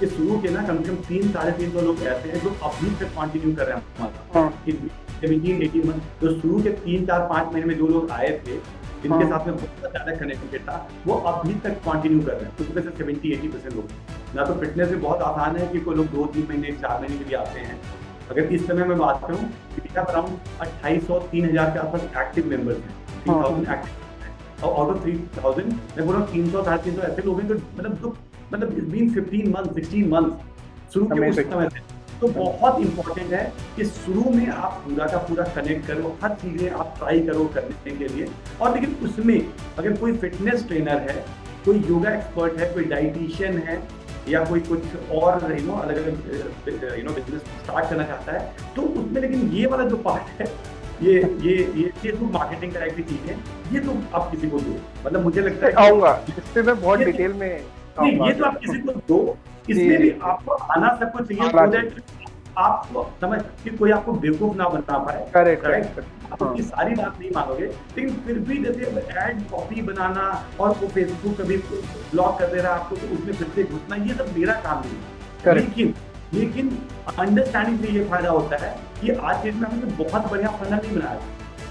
कि शुरू के ना कम से कम 300-350 लोग ऐसे हैं जो अभी तक कंटिन्यू कर रहे हैं हमारा 17-18 मंथ। तो शुरू के 3-4-5 महीने में जो लोग आए थे, जिनके साथ में बहुत ज्यादा कनेक्टेड था, वो अभी तक कंटिन्यू कर रहे हैं। उसमें से 70-80% लोग ना तो फिटनेस में बहुत आसान है कि कोई लोग 2-3 महीने 4 महीने के लिए आते हैं। अगर इस समय मैं बात करूँ, अराउंड 2800-3000 के आसपास एक्टिव मेंबर्स हैं, 3000 एक्टिव, और आउट ऑफ 3000 मैं बोल रहा हूँ 300-350 ऐसे लोग हैं जो मतलब इट्स बीन 15 मंथ 16 मंथ शुरू के उस समय से। तो बहुत इंपॉर्टेंट है कि शुरू में आप पूरा का पूरा कनेक्ट करो, हर चीजें आप ट्राई करो करने के लिए। और लेकिन उसमें अगर कोई फिटनेस ट्रेनर है, कोई योगा एक्सपर्ट है, कोई डाइटिशियन है, या कोई कुछ और अलग अलग बिजनेस स्टार्ट करना चाहता है, तो उसमें लेकिन ये वाला जो पार्ट है, ये तो मार्केटिंग का एक चीज है, ये तो आप किसी को दो। मतलब मुझे लगता है आऊंगा इस पे मैं बहुत डिटेल में, ये तो आप किसी को दो, इसमें भी आपको आना सब कुछ चाहिए, आपको समझ कि कोई आपको बेवकूफ ना बना पाए। करेक्ट। आप उसकी सारी बात नहीं मानोगे, लेकिन फिर भी जैसे एड कॉपी बनाना और वो फेसबुक कभी ब्लॉक कर दे रहा है आपको, तो उसमें फिर से घुसना, ये सब मेरा काम नहीं है। लेकिन अंडरस्टैंडिंग से ये फायदा होता है कि आज के दिन में हमने बहुत बढ़िया फनल नहीं बनाया,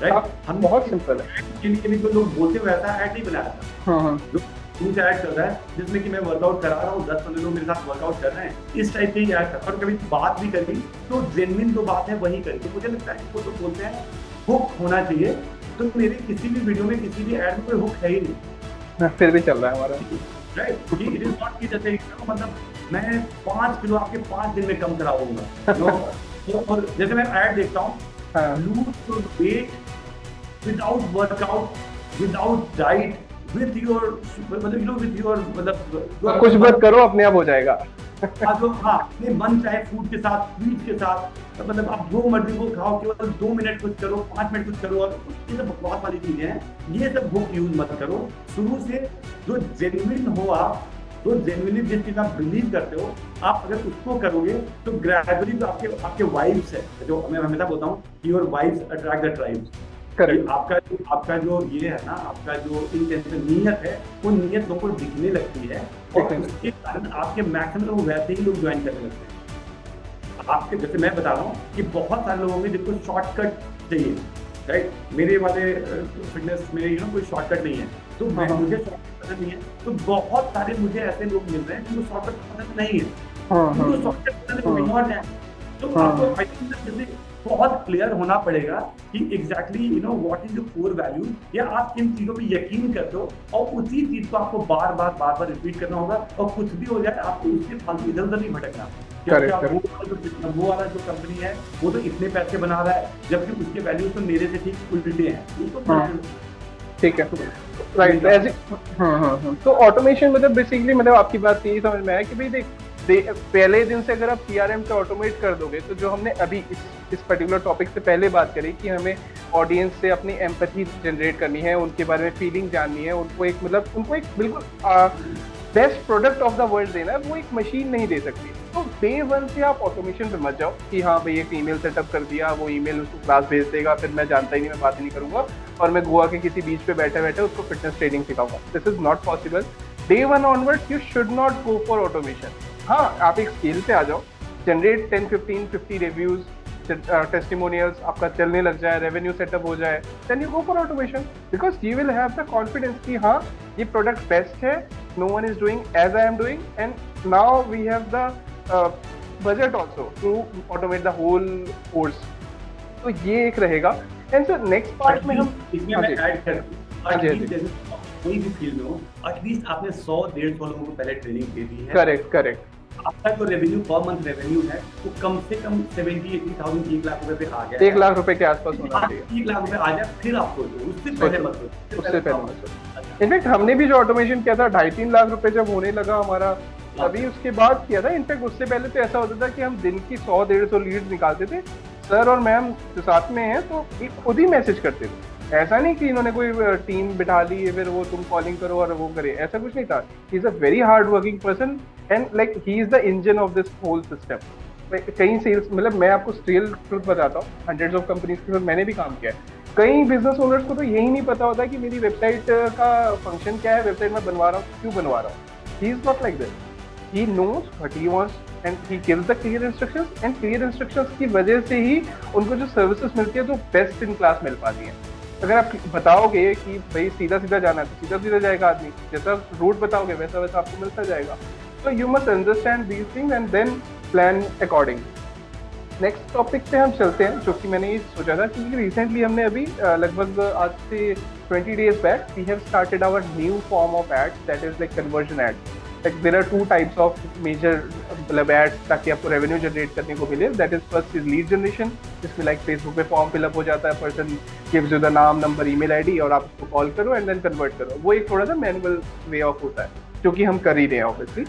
राइट? हम बहुत सिंपल है, के लिए जो लोग बोलते हुए वैसा ऐड नहीं बनाया था, जो मुझे ऐड कर रहा है जिसमें कि मैं वर्कआउट करा रहा हूँ, 10-15 लोग मेरे साथ वर्कआउट कर रहे हैं, इस टाइप के ही ऐड कर। और कभी बात भी करी तो जेन्युइन जो बात है वही करी। तो मुझे लगता है इसको तो बोलते हैं हुक होना चाहिए। तो मेरे किसी भी वीडियो में, किसी भी ऐड में कोई हुक है ही नहीं, फिर भी चल रहा है हमारा, राइट? इट इज नॉट कि जैसे मतलब मैं 5 किलो आपके 5 दिन में कम कराऊंगा। और जैसे मैं ऐड देखता हूँ, lose your weight without workout, without diet, with your कुछ मत करो, अपने आप हो जाएगा। अपने मन चाहे फूड के साथ, स्वीट के साथ, मतलब आप जो मर्जी को खाओ, केवल 2 मिनट कुछ करो, 5 मिनट कुछ करो, और ये सब बकवास वाली चीजें हैं। ये सब बुक यूज मत करो। शुरू से जो जेन्युइन हो आप, तो जेन्युइनली जिस चीज आप बिलीव करते हो, आप अगर उसको करोगे तो ग्रेजुअली जो आपके वाइब्स है, जो मैं हमेशा बोलता हूँ, your vibes attract the tribes. Correct. आपका जो ये है ना, आपका जो इंटेंशन नीयत है, वो नीयत लोगों को दिखने लगती है, और उसके कारण आपके मैक्सिमम लोग वैसे ही लोग ज्वाइन करने लगते हैं। आपके जैसे मैं बता रहा हूँ कि बहुत सारे लोगों में जिनको शॉर्टकट चाहिए, राइट, मेरे वाले फिटनेस में कोई शॉर्टकट नहीं है, तो मुझे शॉर्टकट पसंद नहीं है, तो बहुत सारे मुझे ऐसे लोग मिल रहे हैं जिनको शॉर्टकट पसंद नहीं है, उनको शॉर्टकट पसंद है। तो आपको आई थिंक जैसे बहुत क्लियर होना पड़ेगा कि exactly what is the core value, या आप किन चीजों पे यकीन करते हो, और उसी चीज को आपको बार बार रिपीट करना होगा, और कुछ भी हो जाए आपको उसके फालतू इधर उधर नहीं भटकना। वो वाला जो कंपनी है वो तो इतने पैसे बना रहा है, जबकि उसके वैल्यू तो मेरे से ठीक उल्टे हैं। ठीक है, राइट। तो ऑटोमेशन मतलब बेसिकली मतलब आपकी बात यही समझ में आया कि भाई देख, पहले दिन से अगर आप CRM पे ऑटोमेट कर दोगे, तो जो हमने अभी इस पर्टिकुलर टॉपिक से पहले बात करी कि हमें ऑडियंस से अपनी एम्पैथी जनरेट करनी है, उनके बारे में फीलिंग जाननी है, उनको एक बिल्कुल best product of the world देना है, वो एक मशीन नहीं दे सकती। तो डे वन से आप ऑटोमेशन पे मत जाओ कि हाँ भाई एक ईमेल सेटअप कर दिया, वो ईमेल उसको क्लास भेज देगा, फिर मैं जानता ही नहीं, मैं बात ही नहीं करूंगा, और मैं गोवा के किसी बीच पे बैठे बैठे उसको फिटनेस ट्रेनिंग सिखाऊंगा। This is not possible. Day one onwards you should not go for automation. हाँ, आप एक स्केल पे आ जाओ, जनरेट 10-15-50 रिव्यूज, टेस्टिमोनियल्स आपका चलने लग जाए, रेवेन्यू सेटअप हो जाए, then you go for automation, because you will have the confidence कि हाँ ये प्रोडक्ट बेस्ट है, no one is doing as I am doing, and now we have the budget also to automate the whole course. तो ये एक रहेगा। And sir next part में हम इसमें मैं ऐड कर दूं, कोई भी फील्ड में हो, एटलीस्ट आपने 100-150 लोगों को पहले ट्रेनिंग दे दी है। करेक्ट। आपका जो रेवेन्यू पर मंथ रेवेन्यू है वो कम से कम 70-80,000 1 लाख रुपए पे आ गया, 1 लाख रुपए के आसपास होना चाहिए। 1 लाख रुपए आ जाए, फिर आप सोचो, उससे पहले मत सोचो। इनफैक्ट हमने भी जो ऑटोमेशन किया था 2.5-3 लाख रुपए जब होने लगा हमारा, अभी उसके बाद किया था। इनफैक्ट उससे पहले तो ऐसा होता था कि हम दिन की 100-150 लीड निकालते थे, सर और मैम साथ में हैं तो खुद ही मैसेज करते थे। ऐसा नहीं कि इन्होंने कोई टीम बिठा ली है फिर वो तुम कॉलिंग करो और वो करे, ऐसा कुछ नहीं था। He is a very hard working person and like he is the engine of this whole system. कई सेल्स, मतलब मैं आपको रियल ट्रुथ बताता हूँ, हंड्रेड्स ऑफ कंपनीज के साथ मैंने भी काम किया है। कई बिजनेस ओनर्स को तो यही नहीं पता होता कि मेरी वेबसाइट का फंक्शन क्या है, वेबसाइट में बनवा रहा हूँ, क्यों बनवा रहा हूँ। He is not like this, he knows what he wants and he gives the clear instructions, and clear instructions की वजह से ही उनको जो सर्विसेज मिलती है जो बेस्ट इन क्लास मिल पाती है। अगर आप बताओगे कि भाई सीधा सीधा जाना है तो सीधा सीधा जाएगा आदमी, जैसा रूट बताओगे वैसा वैसा आपको मिलता जाएगा। तो you must understand these things and then plan according. Next topic पे हम चलते हैं, जो कि मैंने ये सोचा था क्योंकि रिसेंटली हमने अभी लगभग आज से 20 days back we have started our new form of ads, that is like conversion ads. Like there are 2 types of major मतलब ads ताकि आपको रेवेन्यू जनरेट करने को मिले। That is first is lead generation, जिसमें लाइक फेसबुक पे form fill up हो जाता है, पर्सन गिव्स यू द नाम, नंबर, ईमेल आईडी और आप उसको कॉल करो एंड देन कन्वर्ट करो। वो एक थोड़ा सा मैनुअल वे ऑफ होता है जो कि हम कर ही रहे हैं obviously.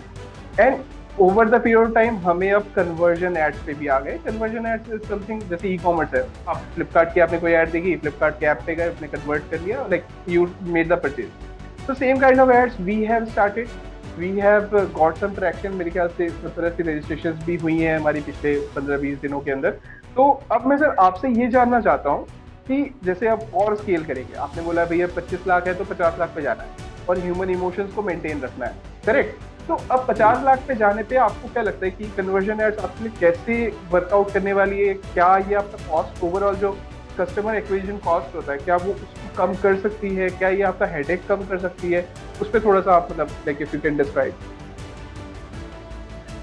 And over the period of time हमें अब कन्वर्जन एड्स पे भी आ गए। कन्वर्जन एड्स इज समथिंग जैसे ई कॉमर्स है, आप फ्लिपकार्ट की आपने कोई एड देखी, फ्लिपकार्ट के ऐप पे गए, आपने कन्वर्ट कर लिया, like you made the purchase. तो same kind of ads we have started, we have got some traction. मेरे ख्याल से 70 रजिस्ट्रेशंस भी हुई हैं हमारी पिछले 15-20 दिनों के अंदर। तो अब मैं सर आपसे ये जानना चाहता हूँ कि जैसे आप और स्केल करेंगे, आपने बोला भैया 25 लाख है तो 50 लाख पे जाना है और ह्यूमन इमोशंस को मेंटेन रखना है, करेक्ट। तो अब 50 लाख पे जाने पे आपको क्या लगता है कि कन्वर्जन एड्स आपके लिए कैसे वर्कआउट करने वाली है? क्या ये आपका कॉस्ट, ओवरऑल जो कस्टमर एक्विजिशन कॉस्ट होता है, क्या वो उसको कम कर सकती है? क्या ये आपका हेडेक कम कर सकती है? उस पर थोड़ा सा आप मतलब like if you can describe.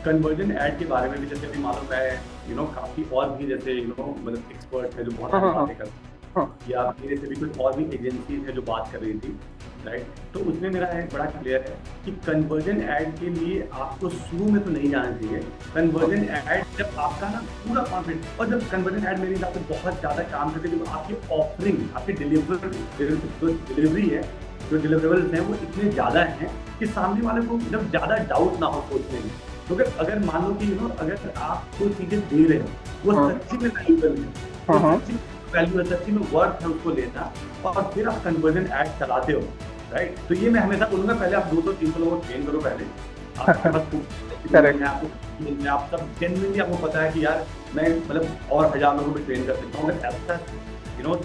Conversion add के बारे में भी जैसे भी मालूम है, काफी और भी जैसे मतलब एक्सपर्ट है जो बहुत सारी बातें करते हैं, या मेरे से भी कुछ और भी एजेंसीज है जो बात कर रही थी, राइट। तो उसमें मेरा एक बड़ा क्लियर है कि कन्वर्जन ऐड के लिए आपको शुरू में तो नहीं जाना चाहिए। कन्वर्जन ऐड जब आपका ना पूरा कॉन्फिडेंस, और जब कन्वर्जन ऐड मेरे हिसाब से बहुत ज़्यादा काम करते हैं, जब आपकी ऑफरिंग, आपकी डिलीवरी है, जो डिलीवरेबल्स हैं वो इतने ज़्यादा हैं कि सामने वाले को जब ज़्यादा डाउट ना हो सोचने में। तो अगर मान लो कि अगर आप कोई चीज़ें दे रहे हो वो सच्ची में वैल्यूएबल है, वैल्यू है, सच्ची में वर्थ है उसको लेना, और फिर आप कन्वर्जन ऐड चलाते हो, राइट। तो ये मैं हमेशा बोलूँगा, पहले आप 200-300 लोगों को ट्रेन करो पहले, आपके पास Correct. आप सब जेन्युइनली आपको पता है कि यार मैं मतलब और 1000 लोगों को भी ट्रेन कर सकता हूँ। अगर ऐसा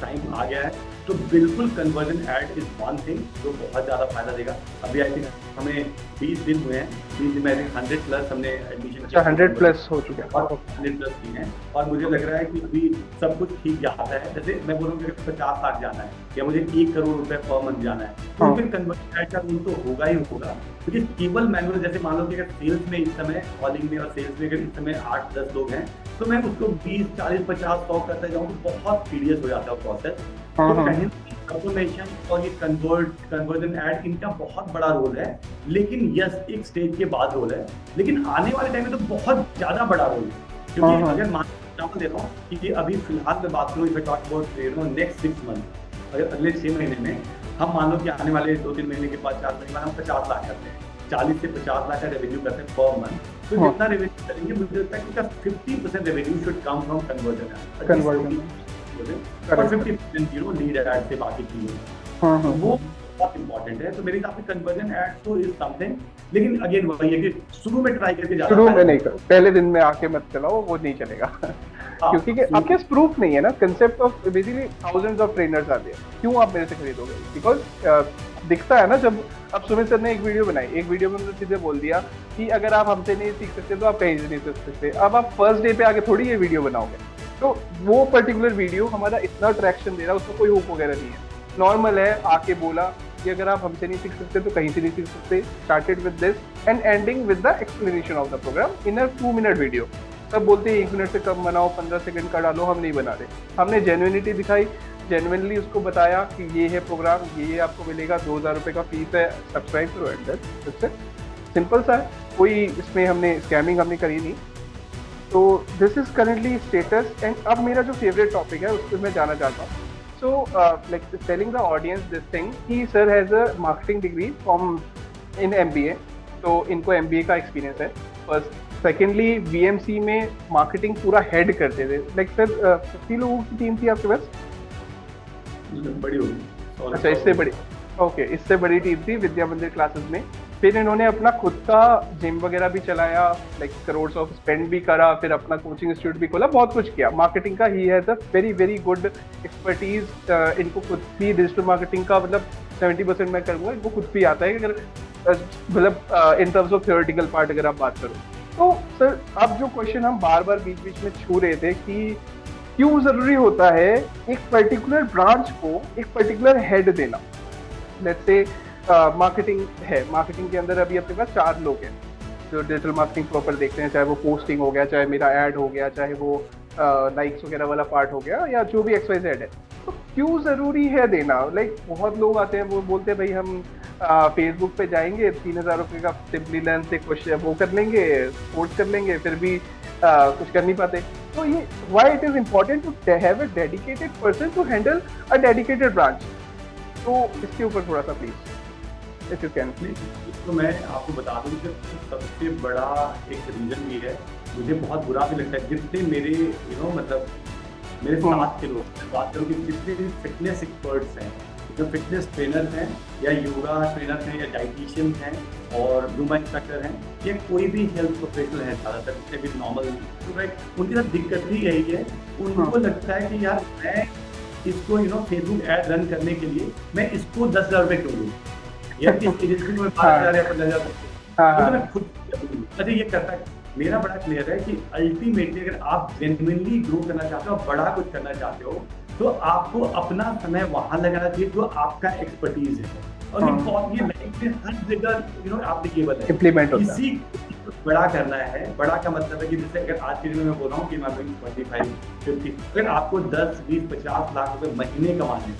टाइम आ गया है तो बिल्कुल conversion add is one thing जो बहुत ज़्यादा फायदा देगा। अभी आई थिंक हमें 20 दिन हुए हैं, 20 दिन में 100 प्लस हमने एडमिशन अच्छा 100 प्लस हो चुके हैं और 100 प्लस की हैं, और मुझे लग रहा है कि अभी सब कुछ ठीक जाता है। जैसे मैं बोलूँगा कि 50 लाख जाना है या मुझे 1 करोड़ रुपए पर मंथ जाना है, तो फिर कन्वर्जन ऐड का रूल तो होगा ही होगा। क्योंकि केवल मैनुअल, जैसे मान लो कि अगर सेल्स में इस समय, कॉलिंग में और सेल्स में अगर इस समय 8-10 लोग हैं, तो मैं उसको 20, 40, 50, 100 करते जाऊँ तो बहुत सीरियस हो जाता है प्रोसेस। तो कहीं ऑटोमेशन और ये कन्वर्जन ऐड इनका बहुत बड़ा रोल है, लेकिन यस एक स्टेज के बाद रोल है, लेकिन आने वाले टाइम में तो बहुत ज्यादा बड़ा रोल है। क्योंकि अगर मान एग्जाम्पल दे रहा हूँ कि अभी फिलहाल मैं बात करूँ, if I talk about next 6 month, अगर अगले 6 महीने में हम मान लो कि आने वाले 2-3 महीने के बाद, 4 महीने बाद हम 50 लाख करते हैं, 40 से 50 लाख का रेवेन्यू करते हैं पर मंथ, तो जितना रेवेन्यू करेंगे मुझे लगता है कि 50% revenue should come from conversion और 50% लीड ऐड से बाकी चीजें, वो बहुत इंपॉर्टेंट है। तो मेरे हिसाब से कन्वर्जन ऐड तो इज समथिंग, लेकिन अगेन वही है कि शुरू में ट्राई करके शुरू में नहीं कर, पहले दिन में आके मत चलाओ, वो नहीं चलेगा। क्योंकि आपके पास प्रूफ नहीं है ना, concept of basically thousands of trainers आते हैं, क्यों आप मेरे से खरीदोगे? बिकॉज दिखता है ना, जब अब सुमित सर ने एक वीडियो बनाई, एक वीडियो में उन्होंने सीधे बोल दिया कि अगर आप हमसे नहीं सीख सकते तो आप कहीं से नहीं सीख सकते। अब आप फर्स्ट डे पे आके थोड़ी ये वीडियो बनाओगे, तो वो पर्टिकुलर वीडियो हमारा इतना ट्रैक्शन दे रहा है, उसमें कोई हुक वगैरह नहीं है, नॉर्मल है। आके बोला कि अगर आप हमसे नहीं सीख सकते तो कहीं से नहीं सीख सकते, started with this and ending with the explanation of the program in a 2 minute video. सब बोलते हैं 1 मिनट से कम बनाओ, 15 सेकंड का डालो, हम नहीं बना रहे। हमने जेन्युइनिटी दिखाई, जेन्युइनली उसको बताया कि ये है प्रोग्राम, ये आपको मिलेगा, 2000 रुपये का फीस है, सब्सक्राइब करो एंड दैट्स इट। सिंपल सा है, कोई इसमें हमने स्कैमिंग हमने करी नहीं। तो this is currently status. And अब मेरा जो फेवरेट टॉपिक है उस पर मैं जाना चाहता हूँ। So like telling the audience this thing कि sir has a marketing degree from in MBA, तो इनको MBA का एक्सपीरियंस है फर्स्ट। सेकेंडली VMC में मार्केटिंग पूरा हेड करते थे। लाइक सर 50 लोगों की टीम थी आपके पास? बड़ी होगी। अच्छा, इससे बड़ी, ओके, इससे बड़ी टीम थी विद्या मंदिर क्लासेस में। फिर इन्होंने अपना खुद का जिम वगैरह भी चलाया, लाइक करोड़ ऑफ स्पेंड भी करा, फिर अपना कोचिंग इंस्टीट्यूट भी खोला, बहुत कुछ किया मार्केटिंग का। He has a very very good expertise. इनको खुद भी डिजिटल मार्केटिंग का मतलब 70% मैं करूँगा, इनको खुद भी आता है, अगर मतलब in terms of theoretical part अगर आप बात करो। तो सर अब जो क्वेश्चन हम बार बार बीच बीच में छू रहे थे कि क्यों जरूरी होता है एक पर्टिकुलर ब्रांच को एक पर्टिकुलर हेड देना। लेट्स से मार्केटिंग है, मार्केटिंग के अंदर अभी अपने पास 4 लोग हैं जो डिजिटल मार्केटिंग प्रॉपर देखते हैं, चाहे वो पोस्टिंग हो गया, चाहे मेरा ऐड हो गया, चाहे वो लाइक्स वगैरह वाला पार्ट हो गया, या जो भी XYZ है। तो क्यों ज़रूरी है देना? लाइक बहुत लोग आते हैं, वो बोलते हैं भाई हम फेसबुक पे जाएंगे, 3000 रुपये का सिंपली लर्न से क्वेश्चन वो कर लेंगे, कोर्स कर लेंगे, फिर भी कुछ कर नहीं पाते। तो ये why it is important to have a dedicated person to handle a dedicated branch. तो इसके ऊपर थोड़ा सा प्लीज इफ यू कैन। तो मैं आपको बता दूं कि सबसे बड़ा एक रीजन ये है, मुझे बहुत बुरा भी लगता है, जितने मेरे मतलब मेरे साथ के लोग, बात करूँ कि जितने भी फिटनेस एक्सपर्ट्स हैं, जो फिटनेस ट्रेनर हैं या योगा ट्रेनर हैं या डाइटिशियन हैं और जुम्बा इंस्ट्रक्टर हैं या कोई भी हेल्थ प्रोफेशनल है, ज़्यादातर जितने भी नॉर्मल, तो उनके साथ दिक्कत ही यही है। उनको लगता है कि यार मैं इसको फेसबुक ऐड रन करने के लिए मैं इसको 10,000 रुपये क्यों दूँ, या किस एजेंसी में 12,000 या 15,000 मैं खुद। अच्छा, ये करता है। मेरा बड़ा क्लियर है कि अल्टीमेटली अगर आप जेन्युइनली ग्रो करना चाहते हो, बड़ा कुछ करना चाहते हो, तो आपको अपना समय वहां लगाना चाहिए जो आपका एक्सपर्टीज है, और ये लाइफ में हर जगह एप्लीकेबल है, इम्प्लीमेंट होता है। किसी बड़ा करना है। बड़ा का मतलब है कि जैसे अगर आज के दिन में मैं बोल रहा हूँ कि मैं 25, 50, अगर आपको 10, 20, 50 लाख रुपए महीने कमाने हैं,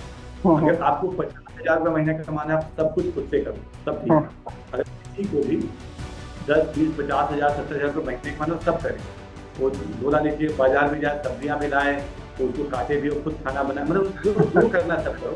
अगर आपको 50,000 रुपये महीने कमाना है, आप सब कुछ खुद से करो, सब ठीक। अगर किसी को भी 10, 20, 50,000, 70,000 रुपये महीने कमाना, सब करें। वो झोला लेके बाजार में जाए, सब्जियां भी लाए, तो उसको काटे भी और खुद खाना बनाए, मतलब जो करना सब करो।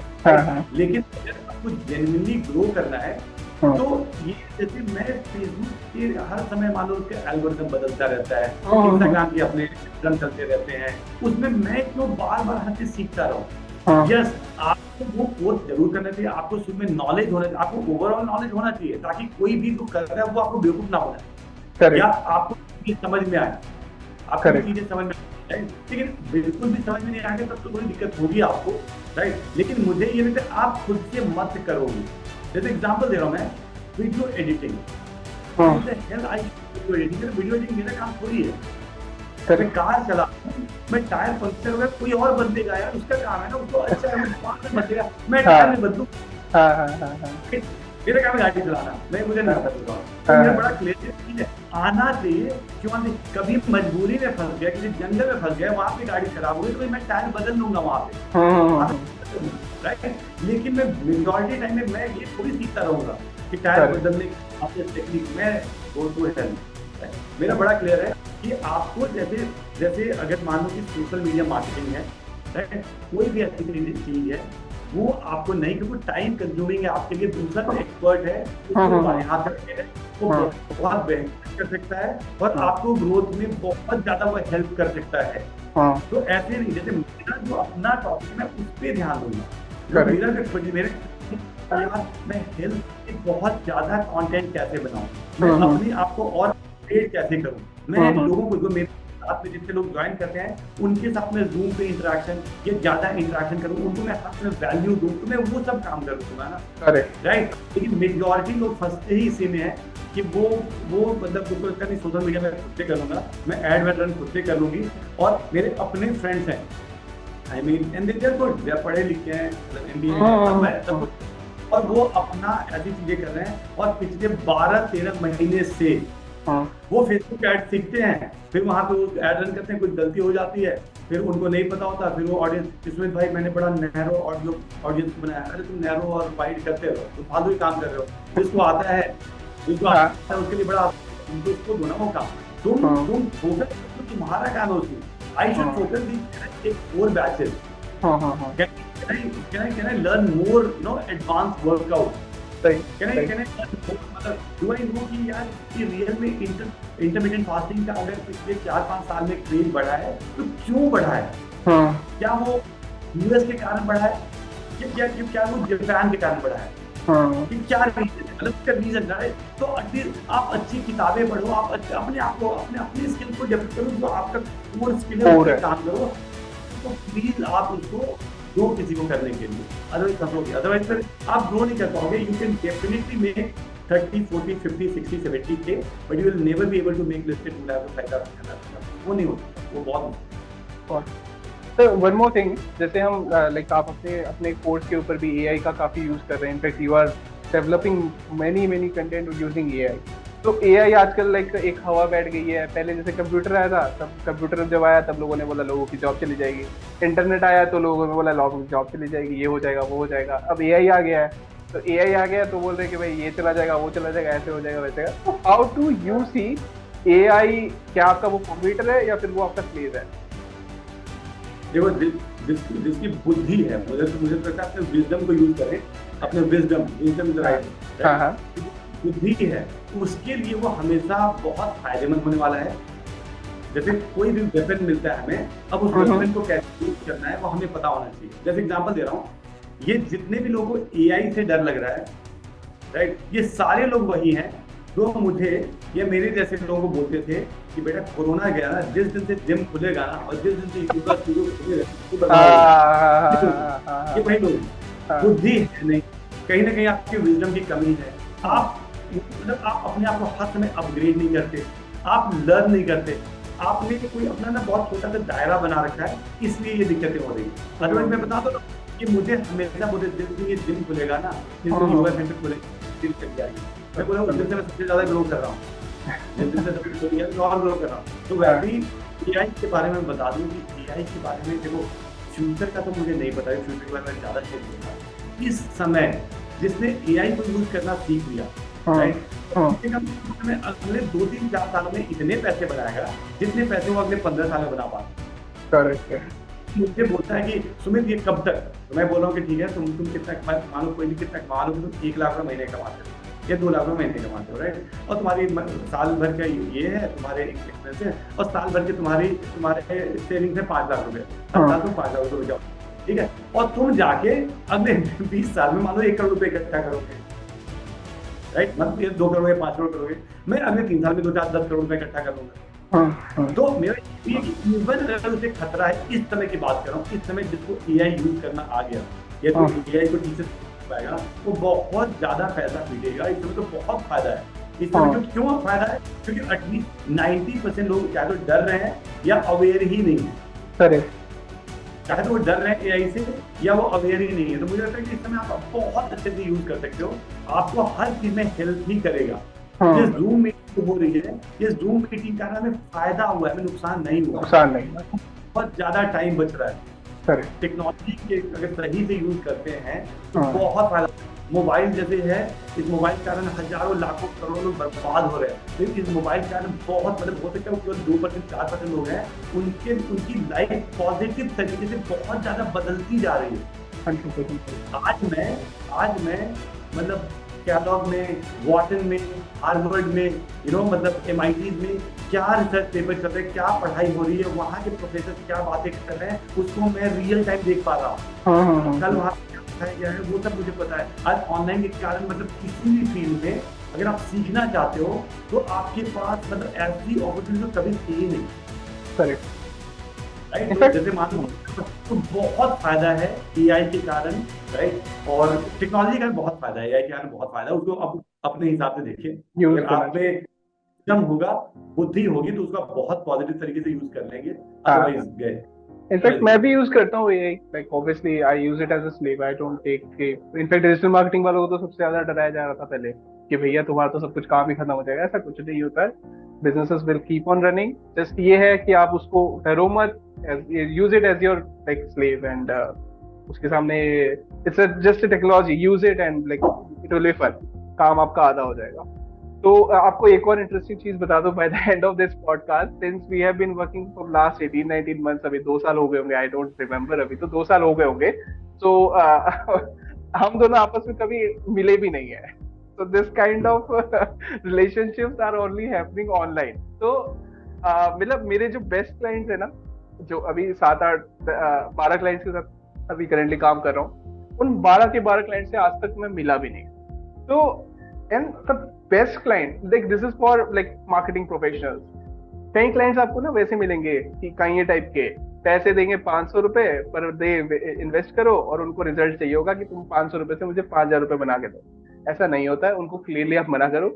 लेकिन अगर आपको जेन्युइनली ग्रो करना है, तो ये जैसे मैं फेसबुक के हर समय मान लो उसके एल्गोरिथम बदलता रहता है, इंस्टाग्राम के अपने एल्गोरिथम चलते रहते हैं, उसमें मैं क्यों बार बार हर चीज सीखता रहूं? यस, आप आपको वो कोर्स जरूर करना चाहिए, आपको शुरू में नॉलेज होना चाहिए, आपको ओवरऑल नॉलेज होना चाहिए, ताकि कोई भी जो कर रहा है वो आपको बेवकूफ ना होना, करेक्ट या आपको चीजें समझ में आए, आपको करेक्ट चीजें समझ में आए, लेकिन बिल्कुल भी समझ में नहीं आएंगे तब तो थोड़ी दिक्कत होगी आपको, राइट। लेकिन मुझे ये लगता है आप खुद से मत करोगे। जैसे एग्जांपल दे रहा हूँ मैं, वीडियो एडिटिंग, वीडियो एडिटिंग मेरा काम थोड़ी है। मैं कार चला, मैं टायर पंक्चर हो गया, कोई और बदलेगा यार, उसका काम है ना, उसको अच्छा है, मैं बदलेगा, मैं टायर में बदलूं, मेरा काम है गाड़ी चलाना, मैं मुझे नहीं पता, मेरा बड़ा क्लियर है, आना चाहिए। क्यों नहीं, कभी मजबूरी में फंस गया, किसी जंगल में फंस गया, वहां पे गाड़ी खराब हो गई तो मैं टायर बदल लूंगा वहां पे, राइट। लेकिन मैं मेजॉरिटी टाइम में मैं ये थोड़ी सीखता रहूंगा कि टायर बदलने की टेक्निक मैं मेरा बड़ा क्लियर है कि आपको जैसे अगर मान लो कि सोशल मीडिया मार्केटिंग है, राइट, कोई भी ऐसी चीज है वो आपको नहीं, क्योंकि टाइम कंज्यूमिंग है आपके लिए। दूसरा एक्सपर्ट है उसको यहाँ तक वो बहुत बेहतर कर सकता है और आपको ग्रोथ में बहुत ज्यादा वो हेल्प कर सकता है। तो ऐसे नहीं, जैसे मेरा जो अपना टॉपिक है मैं उस पर ध्यान दूंगा, मेरा मैं हेल्थ पे बहुत ज्यादा कंटेंट कैसे बनाऊं, मैं अपने आप को और अपडेट कैसे करूं, मैं लोगों को जो मेरे साथ में जितने लोग ज्वाइन करते हैं उनके साथ में जूम पे इंटरेक्शन या ज्यादा इंटरेक्शन करूं, उनको मैं साथ में वैल्यू दूं, तो मैं वो सब काम करूंगा ना, राइट। लेकिन मेजॉरिटी लोग फंसते ही इसी में है कि वो मतलब उनको लगता नहीं सोशल मीडिया में खुद से करूंगा, मैं एड वेड रन खुद से कर लूंगी। और मेरे अपने फ्रेंड्स हैं, I mean and they are good, वे पढ़े लिखे हैं, MBA, और वो अपना ऐसी चीजें कर रहे हैं और पिछले 12-13 महीने से वो फेसबुक ऐड सीखते हैं, फिर वहां पे वो ऐड रन करते हैं, कुछ गलती हो जाती है, फिर उनको नहीं पता होता, फिर वो ऑडियंस, सुमित भाई मैंने बड़ा नैरो ऑडियंस बनाया, अरे तुम नैरो और वाइड करते हो, तुम फालतू ही काम कर रहे हो, जिसको आता है उसके लिए बड़ा उसको दो ना वो काम, तुम फोकस, तुम्हारा काम है उसमें। I should focus take 4 batches, can I learn more, advanced workout, can I learn more, मतलब do I know कि यार कि रियल में इंटरमिटेंट फास्टिंग का अगर पिछले 4-5 साल में क्रेज बढ़ा है तो क्यों बढ़ा है, क्या वो यूएस के कारण बढ़ा है, क्या वो जापान के कारण बढ़ा है, कि क्या रीजन, मतलब इसका रीजन है। तो एटलीस्ट आप अच्छी किताबें पढ़ो, आप अपने आप को अपनी स्किल को डेवलप करो, जो आपका कोर स्किल है उस पर काम करो, तो प्लीज आप उसको दो किसी को करने के लिए, अदरवाइज फिर आप ग्रो नहीं कर पाओगे। You can definitely make 30, 40, 50, 60, 70K, but you will never be able to make less than 2 lakh or 5 lakh, वो नहीं होता, वो बहुत। तो वन मोर थिंग, जैसे हम लाइक आप अपने कोर्स के ऊपर भी AI का काफी यूज कर रहे हैं, in fact you are developing many content using AI। तो AI आजकल लाइक एक हवा बैठ गई है। पहले जैसे कंप्यूटर आया था, तब कंप्यूटर जब आया तब लोगों ने बोला लोगों की जॉब चली जाएगी, इंटरनेट आया तो लोगों ने बोला लोगों की जॉब चली जाएगी, ये हो जाएगा वो हो जाएगा। अब AI आ गया है, तो AI आ गया तो बोल रहे कि भाई ये चला जाएगा वो चला जाएगा, ऐसे हो जाएगा वैसे होगा। तो how to you see AI, क्या आपका वो कंप्यूटर है या फिर वो आपका स्लेव है? देखो जिसकी बुद्धि है, मुझे लगता है अपने विजडम को यूज करें, अपने विजडम इज राइट, बुद्धि है, उसके लिए वो हमेशा बहुत फायदेमंद होने वाला है। जैसे कोई भी वेपन मिलता है हमें, अब उस वेपन को कैसे यूज करना है वो हमें पता होना चाहिए। जैसे एग्जांपल दे रहा हूँ, ये जितने भी लोगों को AI से डर लग रहा है, राइट, ये सारे लोग वही हैं जो मुझे या मेरे जैसे लोगों को बोलते थे कि बेटा कोरोना गया ना, जिस दिन से जिम खुलेगा ना और जिस दिन से यूट्यूब का स्टूडियो खुलेगा, ये वही लोग। बुद्धि है नहीं, कहीं ना कहीं आपकी विजडम की कमी है। आप अपने आप को हर समय अपग्रेड नहीं करते, आप लर्न नहीं करते, आपने कोई अपना ना बहुत छोटा सा दायरा बना रखा है, इसलिए ये दिक्कतें हो रही है। अदरवाइज मैं बता दो कि मुझे हमेशा बोले ये जिम खुलेगा ना, योगा सेंटर खुलेगा, जिम चल जाएगी, मैं बोला उस दिन से मैं सबसे ज्यादा ग्रो कर रहा हूँ, जिस दिन से सबसे और ग्रो कर रहा हूँ। तो वैसे ही AI के बारे में बता दूं कि AI के बारे में देखो, फ्यूचर का तो मुझे नहीं पता है, फ्यूचर के बारे में ज्यादा शेयर नहीं होगा। इस समय जिसने AI को यूज करना सीख लिया, राइट, अगले 2-3-4 सालों में इतने पैसे बनाएगा जितने पैसे वो अगले 15 साल में बना पाता। करेक्ट है। मुझे बोलता है कि सुमित ये कब तक, तो मैं बोल रहा हूँ कि ठीक है, तुम कितना मानो, कोई भी कितना मानो, तुम 1 लाख रुपये महीने कमाते हो या 2 लाख रुपये महीने कमाते हो, राइट, और तुम्हारी साल भर का ये है, तुम्हारे एक्सपेंस है, और साल भर के तुम्हारे सेविंग्स है 5 लाख रुपये, अब तुम 5 लाख रुपये जाओ, ठीक है, और तुम जाके अगले 20 साल में मान लो 1 करोड़ रुपए इकट्ठा करोगे, राइट, मतलब ये 2 करोड़ या 5 करोड़ करोगे, मैं अगले 3 साल में 2 4 10 करोड़ रुपए इकट्ठा करूंगा। तो मेरा ये इवन अगर उसे खतरा है, इस समय की बात कर रहा हूँ, इस समय जिसको एआई यूज करना आ गया या तो एआई को ठीक से पाएगा वो बहुत ज्यादा पैसा मिलेगा। इस समय तो बहुत फायदा है इस समय। क्यों फायदा है? क्योंकि एटलीस्ट 90% लोग या तो डर रहे हैं या अवेयर ही नहीं है, चाहे तो वो डर रहे हैं एआई से या वो अवेयर ही नहीं है। तो मुझे लगता है कि इस समय आप बहुत अच्छे से यूज कर सकते हो, आपको हर चीज में हेल्प ही करेगा। ये जूम मीटिंग हो रही है, ये जूम मीटिंग का हमें फायदा हुआ है, हमें नुकसान नहीं हुआ, बहुत ज्यादा टाइम बच रहा है। टेक्नोलॉजी के अगर सही से यूज करते हैं तो बहुत फायदा। मोबाइल जैसे है, इस मोबाइल के कारण हजारों लाखों करोड़ों लोग बर्बाद हो रहे हैं, लेकिन इस मोबाइल के कारण बहुत मतलब हो सकता है केवल 2% 4% लोग हैं उनकी लाइफ पॉजिटिव तरीके से बहुत ज्यादा बदलती जा रही है। आज मैं मतलब कैलॉग में, वॉटन में, हार्वर्ड में, मतलब MIT में क्या रिसर्च पेपर चल रहे हैं, क्या पढ़ाई हो रही है, वहाँ के प्रोफेसर क्या बातें कर रहे हैं, उसको मैं रियल टाइम देख पा रहा हूँ। कल वहाँ क्या है वो सब मुझे पता है। आज ऑनलाइन के कारण मतलब किसी भी फील्ड में अगर आप सीखना चाहते हो तो आपके पास मतलब ऐसी अपॉर्चुनिटी तो कभी थी ही नहीं। राइट, तो जैसे मान लो तो बहुत फायदा है एआई के कारण, राइट, और टेक्नोलॉजी का बहुत फायदा है, एआई के कारण बहुत फायदा है। उसको अब अपने हिसाब से देखिए, अगर आप में एकदम होगा, बुद्धि होगी तो उसका बहुत पॉजिटिव तरीके से यूज कर लेंगे, अदरवाइज गए। इनफैक्ट मैं भी यूज करता हूँ AI, like obviously I use it as a slave, I don't take it. In fact digital marketing वालों को तो सबसे ज्यादा डराया जा रहा था पहले कि भैया तुम्हारा तो सब कुछ काम ही खत्म हो जाएगा। ऐसा कुछ नहीं होता है, businesses will keep on running. Just ये है कि आप उसको डरो मत, use it as your like slave, and उसके सामने it's just a technology, use it and like it will be fun, काम आपका आधा हो जाएगा। तो आपको एक और इंटरेस्टिंग चीज बता दो, by the end of this podcast, since we have been working for last 18-19 months, अभी 2 साल हो गए होंगे, आई डोंट रिमेम्बर, अभी तो 2 साल हो गए होंगे। तो हम दोनों आपस में कभी मिले भी नहीं है। तो this kind of relationships are only happening online. तो मतलब मेरे जो बेस्ट क्लाइंट्स है ना, जो अभी 7-8 12 क्लाइंट्स के साथ अभी करेंटली काम कर रहा हूँ, उन 12 के 12 क्लाइंट से आज तक मैं मिला भी नहीं। तो and the best client, like this is for like marketing professionals. कई क्लाइंट्स आपको ना वैसे मिलेंगे कि कई टाइप के पैसे देंगे 500 रुपए पर डे इन्वेस्ट करो, और उनको रिजल्ट चाहिए होगा कि तुम 500 रुपए से मुझे 5000 रुपए बना के दो। ऐसा नहीं होता है, उनको क्लियरली आप मना करो।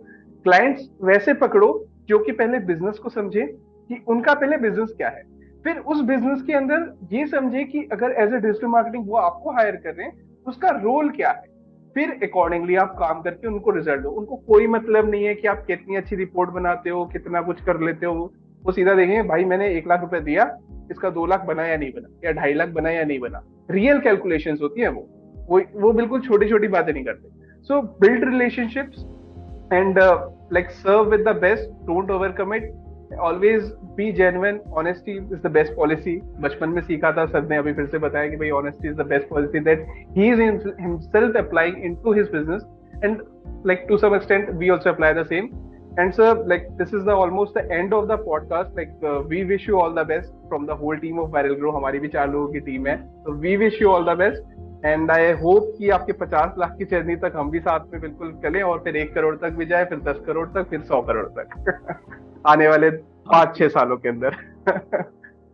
क्लाइंट्स वैसे पकड़ो जो कि पहले बिजनेस को समझे कि उनका पहले बिजनेस क्या है, फिर उस बिजनेस के अंदर ये समझे कि अगर एज ए डिजिटल मार्केटिंग वो आपको हायर कर रहे हैं, उसका रोल क्या है, फिर अकॉर्डिंगली आप काम करके उनको रिजल्ट दो। उनको कोई मतलब नहीं है कि आप कितनी अच्छी रिपोर्ट बनाते हो, कितना कुछ कर लेते हो। वो सीधा देखेंगे भाई मैंने 1 लाख रुपए दिया, इसका 2 लाख बना या नहीं बना, या 2.5 लाख बना या नहीं बना। रियल कैलकुलेशंस होती है वो बिल्कुल छोटी छोटी बातें नहीं करते। So build relationships and like serve with the best, don't over commit, always be genuine, honesty is the best policy. बचपन में सीखा था, सर ने अभी फिर से बताया कि भाई honesty is the best policy that he is himself applying into his business, and like to some extent we also apply the same. And sir, like this is the almost the end of the podcast. Like we wish you all the best from the whole team of Viral Grow. हमारी भी 4 लोगों की team है, तो we wish you all the best. And I hope कि आपके 50 लाख की journey तक हम भी साथ में बिल्कुल चलें, और फिर 1 करोड़ तक भी जाए, फिर 10 करोड़ तक, फिर 100 करोड़ तक आने वाले 5-6 सालों के अंदर।